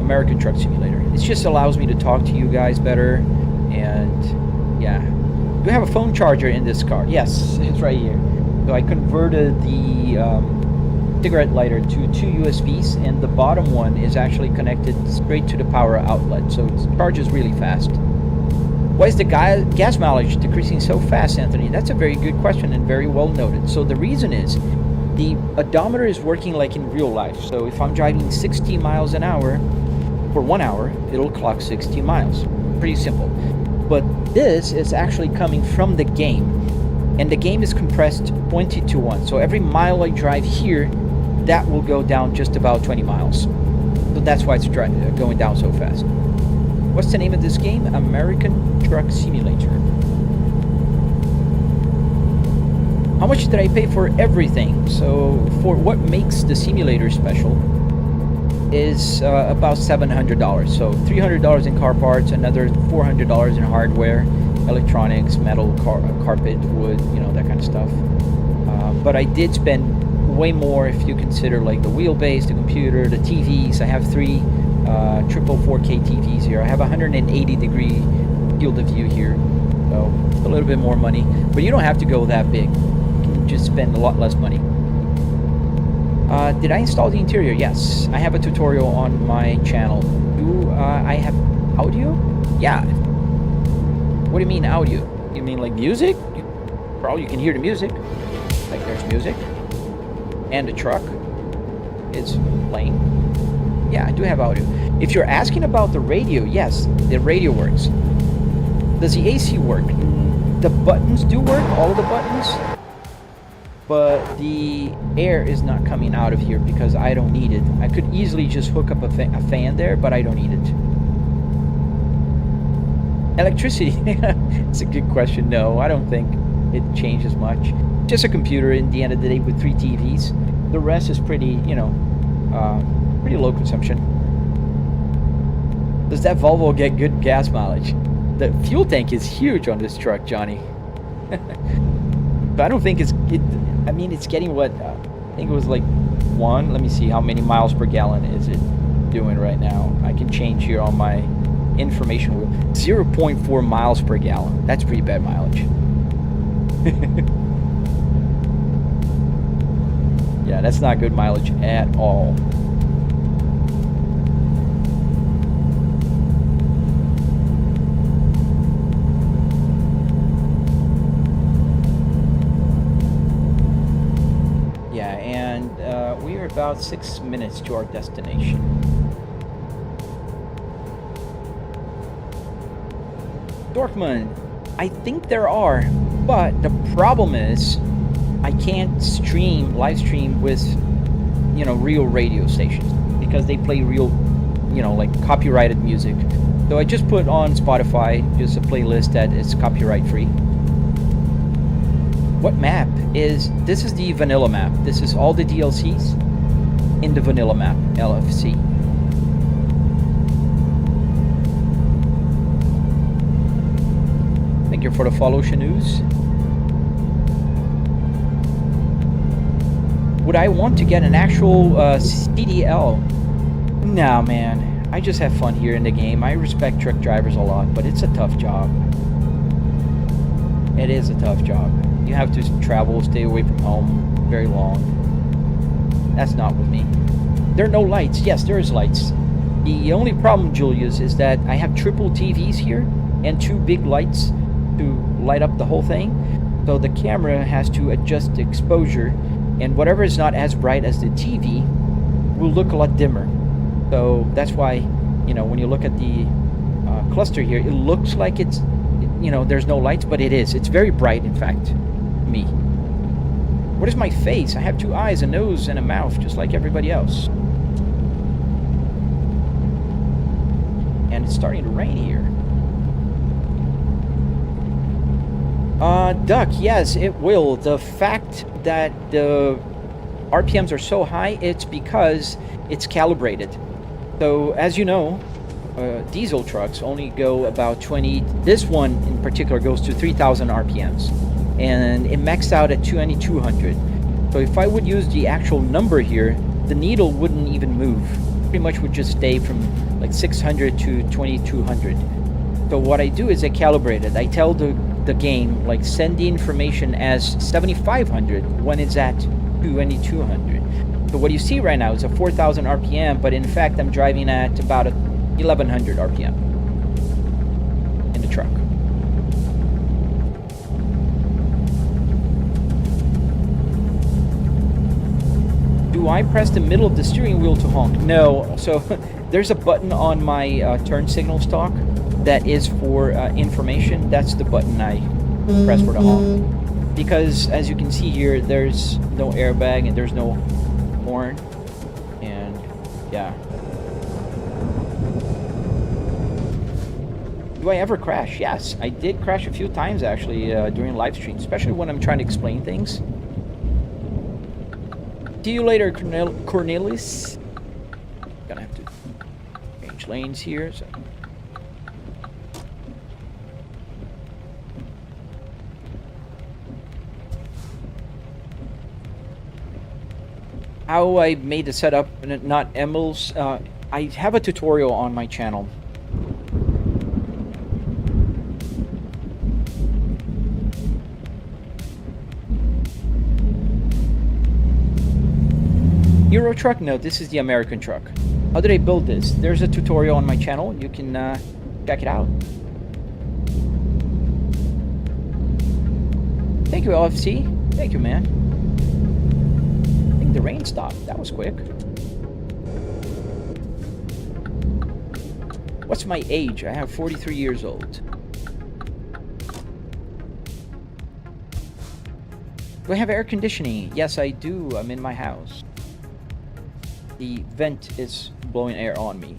American Truck Simulator. It just allows me to talk to you guys better, and yeah. Do you have a phone charger in this car? Yes, it's right here. So I converted the cigarette lighter to 2 USBs, and the bottom one is actually connected straight to the power outlet, so it charges really fast. Why is the gas mileage decreasing so fast, Anthony? That's a very good question and very well noted. So the reason is the odometer is working like in real life. So if I'm driving 60 miles an hour for 1 hour, it'll clock 60 miles. Pretty simple. But this is actually coming from the game, and the game is compressed 20 to 1. So every mile I drive here, that will go down just about 20 miles. So that's why it's going down so fast. What's the name of this game? American Truck Simulator. How much did I pay for everything? So for what makes the simulator special is about $700. So $300 in car parts, another $400 in hardware, electronics, metal, carpet, wood, you know, that kind of stuff. But I did spend way more if you consider like the wheelbase, the computer, the TVs. I have 3 triple 4K TVs here. I have 180-degree field of view here, so a little bit more money. But you don't have to go that big. You can just spend a lot less money. Did I install the interior? Yes. I have a tutorial on my channel. Do I have audio? Yeah. What do you mean audio? You mean like music? Probably you can hear the music. Like there's music. And the truck is playing. Yeah, I do have audio. If you're asking about the radio, yes, the radio works. Does the AC work? The buttons do work, all of the buttons. But the air is not coming out of here because I don't need it. I could easily just hook up a fan there, but I don't need it. Electricity? It's a good question. No, I don't think it changes much. Just a computer in the end of the day with 3 TVs. The rest is pretty, you know, pretty low consumption. Does that Volvo get good gas mileage? The fuel tank is huge on this truck, Johnny. But I don't think I mean, it's getting what, I think it was like 1. Let me see, how many miles per gallon is it doing right now? I can change here on my information wheel. 0.4 miles per gallon. That's pretty bad mileage. Yeah, that's not good mileage at all. Yeah, and we are about 6 minutes to our destination. Dorkman, I think there are, but the problem is I can't live stream with, you know, real radio stations because they play real, you know, like copyrighted music. So I just put on Spotify just a playlist that is copyright free. What map is this? Is the vanilla map. This is all the DLCs in the vanilla map, LFC. Thank you for the follow, Shanews. Would I want to get an actual CDL? No, man. I just have fun here in the game. I respect truck drivers a lot, but it's a tough job. It is a tough job. You have to travel, stay away from home very long. That's not with me. There are no lights. Yes, there is lights. The only problem, Julius, is that I have triple TVs here and 2 big lights to light up the whole thing. So the camera has to adjust the exposure, and whatever is not as bright as the TV will look a lot dimmer. So that's why, you know, when you look at the cluster here, it looks like it's, you know, there's no lights, but it is. It's very bright, in fact. Me. What is my face? I have 2 eyes, a nose, and a mouth, just like everybody else. And it's starting to rain here. Duck, yes, it will. The fact that the RPMs are so high, it's because it's calibrated. So as you know, diesel trucks only go about 20. This one in particular goes to 3,000 RPMs, and it maxed out at 2,200. So if I would use the actual number here, the needle wouldn't even move. Pretty much would just stay from like 600 to 2,200. So what I do is I calibrate it. I tell the game, like, send the information as 7,500 when it's at 2,200. So what you see right now is a 4,000 RPM, but in fact I'm driving at about 1,100 RPM in the truck. Do I press the middle of the steering wheel to honk? No. So there's a button on my turn signal stock that is for information. That's the button I press for the honk. Because as you can see here, there's no airbag and there's no horn. And yeah. Do I ever crash? Yes, I did crash a few times actually during live stream, especially when I'm trying to explain things. See you later, Cornelius. Gonna have to change lanes here. So. How I made the setup, not Emil's. I have a tutorial on my channel. Euro truck? No, this is the American truck. How did I build this? There's a tutorial on my channel. You can check it out. Thank you, LFC. Thank you, man. I think the rain stopped. That was quick. What's my age? I have 43 years old. Do I have air conditioning? Yes, I do. I'm in my house. The vent is blowing air on me.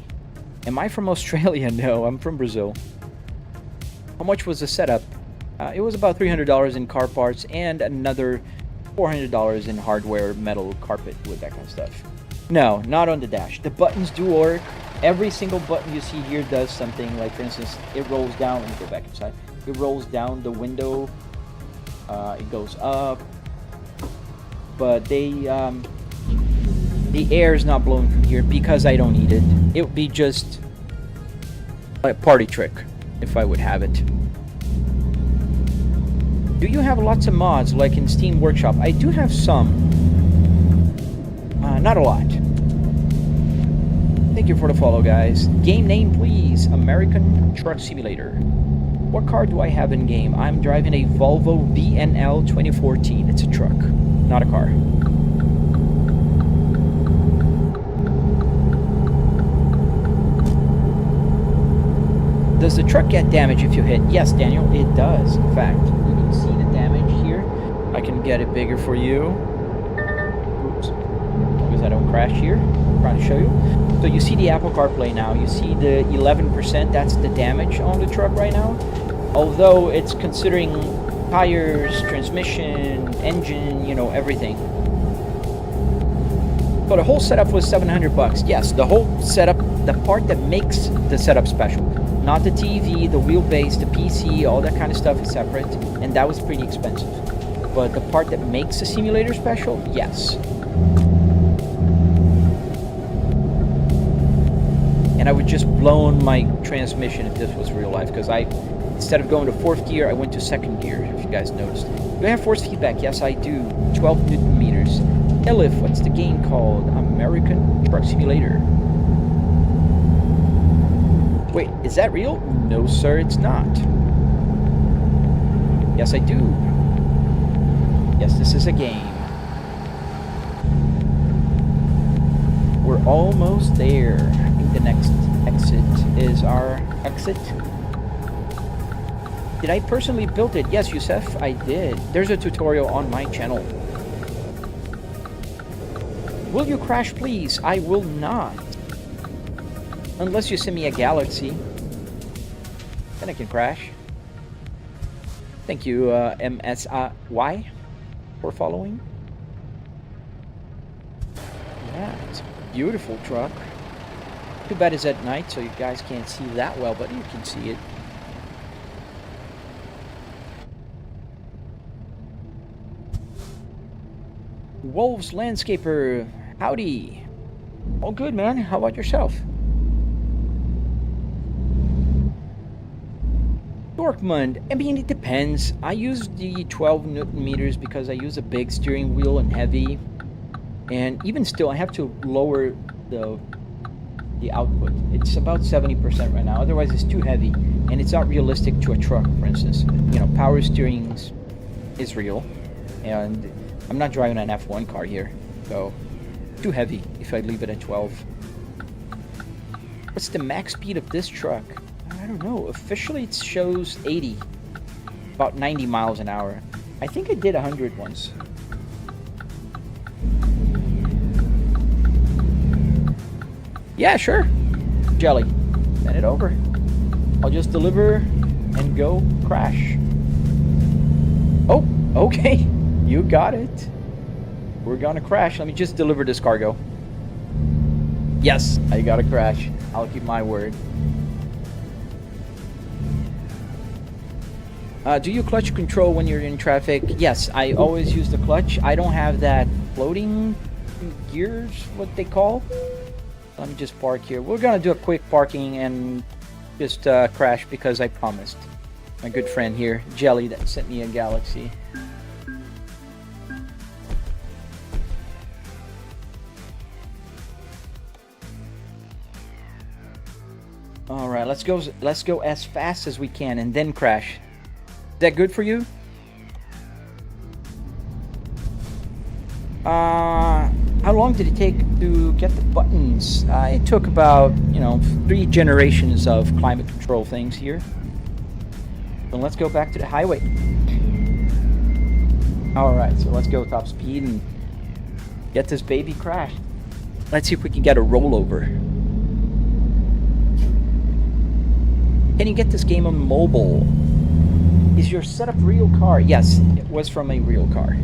Am I from Australia? No, I'm from Brazil. How much was the setup? It was about $300 in car parts and another $400 in hardware, metal, carpet, wood, that kind of stuff. No, not on the dash. The buttons do work. Every single button you see here does something. Like, for instance, it rolls down. Let me go back inside. It rolls down the window. It goes up. But the air is not blowing from here because I don't need it. It would be just a party trick if I would have it. Do you have lots of mods like in Steam Workshop? I do have some. Not a lot. Thank you for the follow, guys. Game name, please. American Truck Simulator. What car do I have in game? I'm driving a Volvo VNL 2014. It's a truck, not a car. Does the truck get damaged if you hit? Yes, Daniel, it does. In fact, you can see the damage here. I can get it bigger for you. Oops. As long as I don't crash here. I'm trying to show you. So you see the Apple CarPlay now. You see the 11%. That's the damage on the truck right now. Although it's considering tires, transmission, engine, you know, everything. So the whole setup was $700. Yes, the whole setup, the part that makes the setup special. Not the TV, the wheelbase, the PC, all that kind of stuff is separate, and that was pretty expensive. But the part that makes the simulator special, yes. And I would just blown my transmission if this was real life, because instead of going to fourth gear, I went to second gear, if you guys noticed. Do I have force feedback? Yes, I do. 12 Newton meters. Elif, what's the game called? American Truck Simulator. Wait, is that real? No, sir, it's not. Yes, I do. Yes, this is a game. We're almost there. I think the next exit is our exit. Did I personally build it? Yes, Yusef, I did. There's a tutorial on my channel. Will you crash, please? I will not. Unless you send me a galaxy. Then I can crash. Thank you, MSY, for following. Yeah, it's a beautiful truck. Too bad it's at night, so you guys can't see that well, but you can see it. Wolves Landscaper, howdy. All good, man. How about yourself? Dorkmund, I mean, it depends. I use the 12 Newton meters because I use a big steering wheel and heavy. And even still, I have to lower the output. It's about 70% right now. Otherwise, it's too heavy. And it's not realistic to a truck, for instance. You know, power steering is real. And I'm not driving an F1 car here. So, too heavy if I leave it at 12. What's the max speed of this truck? I don't know. Officially, it shows 80. About 90 miles an hour. I think I did 100 once. Yeah, sure. Jelly. Send it over. I'll just deliver and go crash. Oh, okay. You got it. We're gonna crash. Let me just deliver this cargo. Yes, I gotta crash. I'll keep my word. Do you clutch control when you're in traffic? Yes, I always use the clutch. I don't have that floating gears, what they call. Let me just park here. We're gonna do a quick parking and just crash because I promised. My good friend here, Jelly, that sent me a Galaxy. All right, let's go as fast as we can and then crash. Is that good for you? How long did it take to get the buttons? It took about, 3 generations of climate control things here. So let's go back to the highway. Alright, so let's go top speed and get this baby crashed. Let's see if we can get a rollover. Can you get this game on mobile? Is your setup real car? Yes, it was from a real car.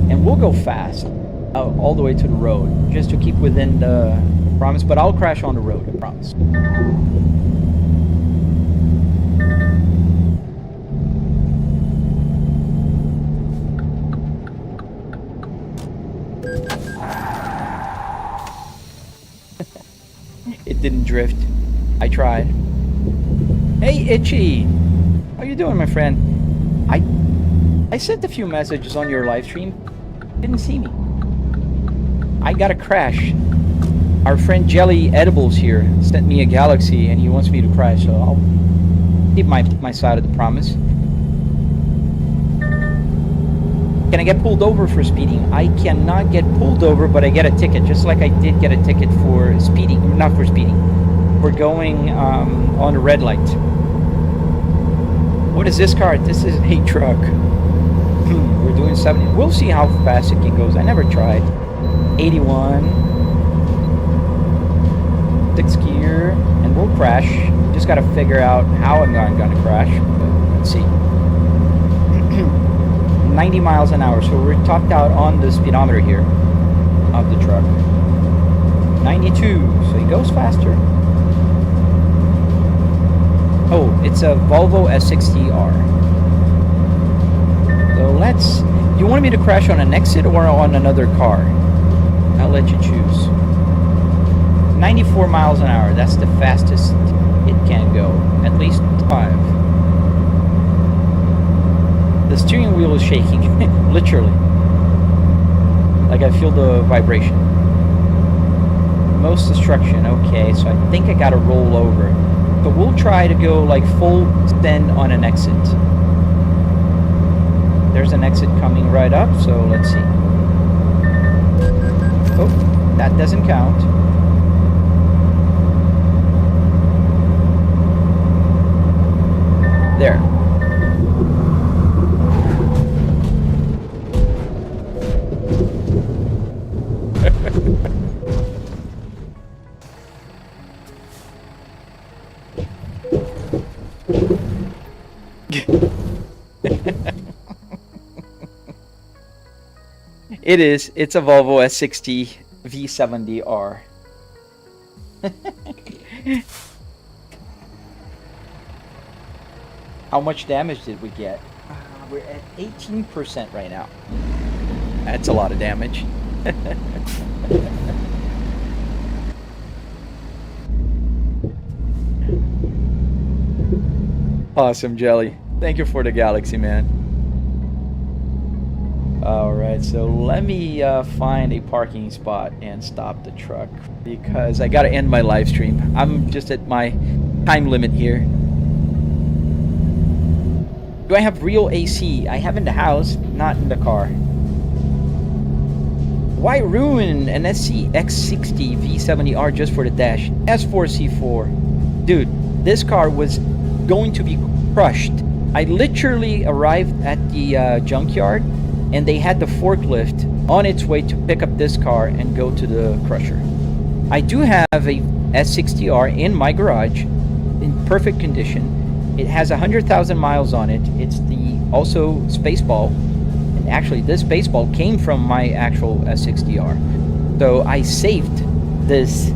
And we'll go fast all the way to the road just to keep within the promise, but I'll crash on the road, I promise. It didn't drift. I tried. Hey, Itchy! How you doing, my friend? I sent a few messages on your live stream. Didn't see me. I got a crash. Our friend Jelly Edibles here sent me a Galaxy and he wants me to crash, so I'll keep my side of the promise. Can I get pulled over for speeding? I cannot get pulled over, but I get a ticket, just like I did get a ticket for speeding. Not for speeding. For going on a red light. What is this car? This is a truck. We're doing 70. We'll see how fast it can go. I never tried. 81. 6 gear. And we'll crash. Just got to figure out how I'm going to crash. But let's see. 90 miles an hour. So we're topped out on the speedometer here of the truck. 92. So he goes faster. Oh, it's a Volvo S60R. So let's... You want me to crash on an exit or on another car? I'll let you choose. 94 miles an hour. That's the fastest it can go. At least 5. The steering wheel is shaking. Literally. Like I feel the vibration. Most destruction. Okay, so I think I gotta roll over. But we'll try to go like full send on an exit. There's an exit coming right up, so let's see. Oh, that doesn't count. There. It is. It's a Volvo S60 V70R. How much damage did we get? We're at 18% right now. That's a lot of damage. Awesome, Jelly. Thank you for the galaxy, man. Alright, so let me find a parking spot and stop the truck because I gotta end my live stream. I'm just at my time limit here. Do I have real AC? I have in the house, not in the car. Why ruin an SC X60 V70R just for the dash? S4C4. Dude, this car was going to be crushed. I literally arrived at the junkyard and they had the forklift on its way to pick up this car and go to the crusher. I do have a S60R in my garage in perfect condition. It has 100,000 miles on it. It's the also Spaceball. And actually, this Spaceball came from my actual S60R. So I saved this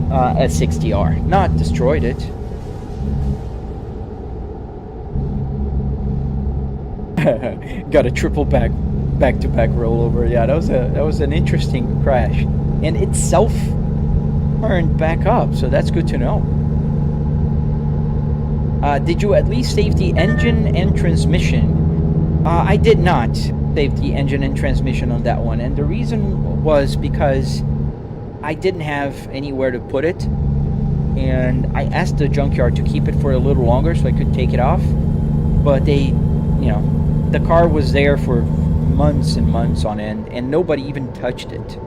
S60R, not destroyed it. Got a triple back-to-back rollover. Yeah, that was an interesting crash, and it self turned back up, so that's good to know. Did you at least save the engine and transmission? I did not save the engine and transmission on that one, and the reason was because I didn't have anywhere to put it, and I asked the junkyard to keep it for a little longer so I could take it off, but they, you know, the car was there for months and months on end, and nobody even touched it.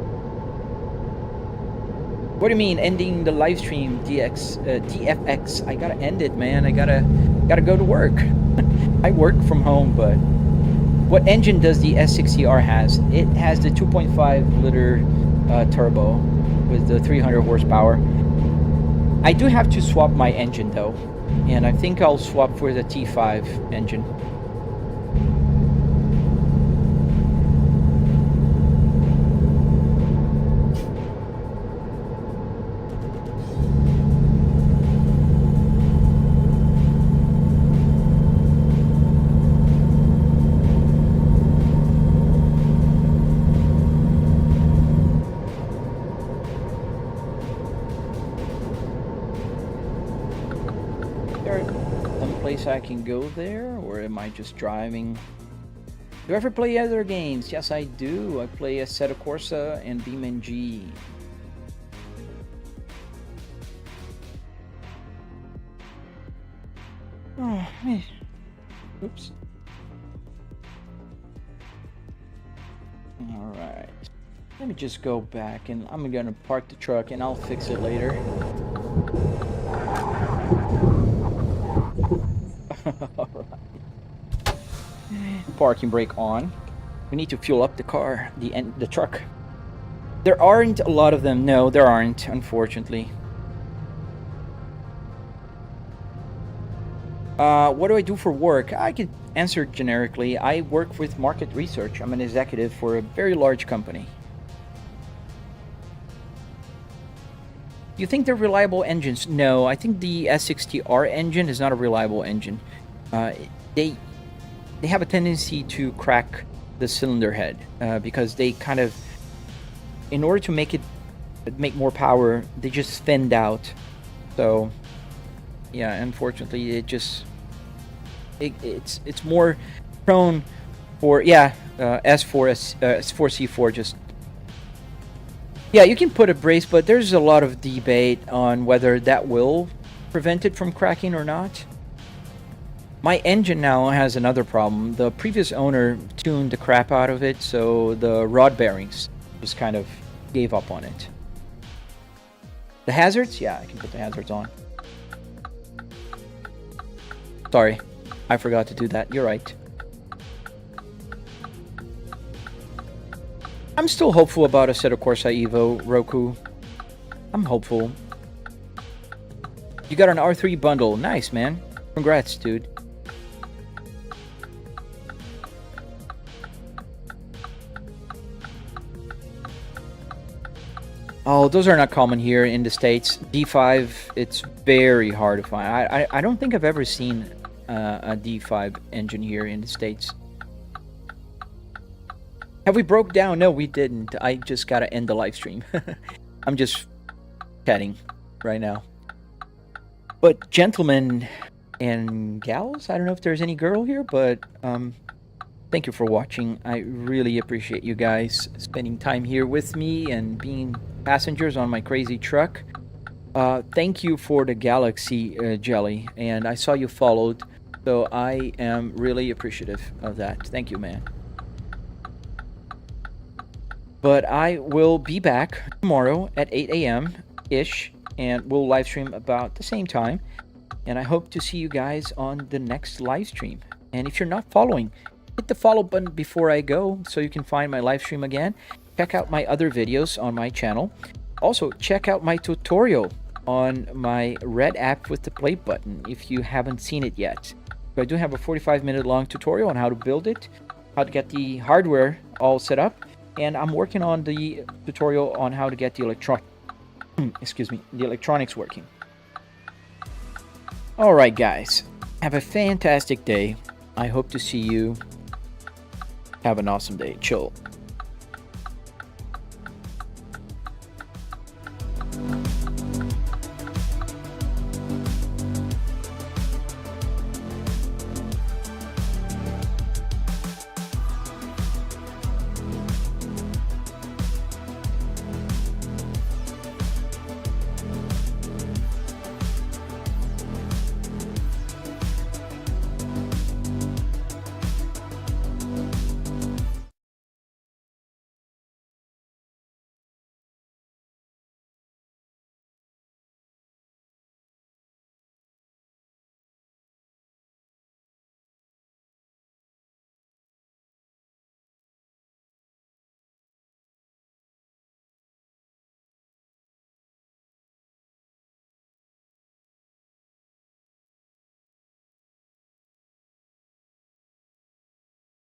What do you mean ending the live stream, DFX? I gotta end it, man. I gotta go to work. I work from home, but what engine does the S60R has? It has the 2.5 liter turbo with the 300 horsepower. I do have to swap my engine though, and I think I'll swap for the T5 engine. I can go there, or am I just driving? Do I ever play other games? Yes, I do. I play Assetto Corsa and BeamNG. Oh, man. Oops. Alright. Let me just go back, and I'm gonna park the truck, and I'll fix it later. Alright. Parking brake on. We need to fuel up the car, the truck. There aren't a lot of them. No, there aren't, unfortunately. What do I do for work? I can answer generically. I work with market research. I'm an executive for a very large company. You think they're reliable engines? No, I think the S60R engine is not a reliable engine. They have a tendency to crack the cylinder head because they kind of, in order to make more power, they just thinned out. So yeah, unfortunately, it's more prone for S4C4 just. Yeah, you can put a brace, but there's a lot of debate on whether that will prevent it from cracking or not. My engine now has another problem. The previous owner tuned the crap out of it, so the rod bearings just kind of gave up on it. The hazards? Yeah, I can put the hazards on. Sorry, I forgot to do that. You're right. I'm still hopeful about Assetto Corsa Evo, Roku. I'm hopeful. You got an R3 bundle. Nice, man. Congrats, dude. Oh, those are not common here in the States. D5, it's very hard to find. I don't think I've ever seen a D5 engine here in the States. Have we broke down? No, we didn't. I just gotta end the live stream. I'm just chatting right now. But gentlemen and gals, I don't know if there's any girl here, but thank you for watching. I really appreciate you guys spending time here with me and being passengers on my crazy truck. Thank you for the Galaxy Jelly, and I saw you followed, so I am really appreciative of that. Thank you, man. But I will be back tomorrow at 8 a.m. ish, and we'll live stream about the same time. And I hope to see you guys on the next live stream. And if you're not following, hit the follow button before I go so you can find my live stream again. Check out my other videos on my channel. Also, check out my tutorial on my red app with the play button if you haven't seen it yet. So I do have a 45-minute long tutorial on how to build it, how to get the hardware all set up, and I'm working on the tutorial on how to get the electronics working. All right, guys, have a fantastic day. I hope to see you. Have an awesome day. Chill.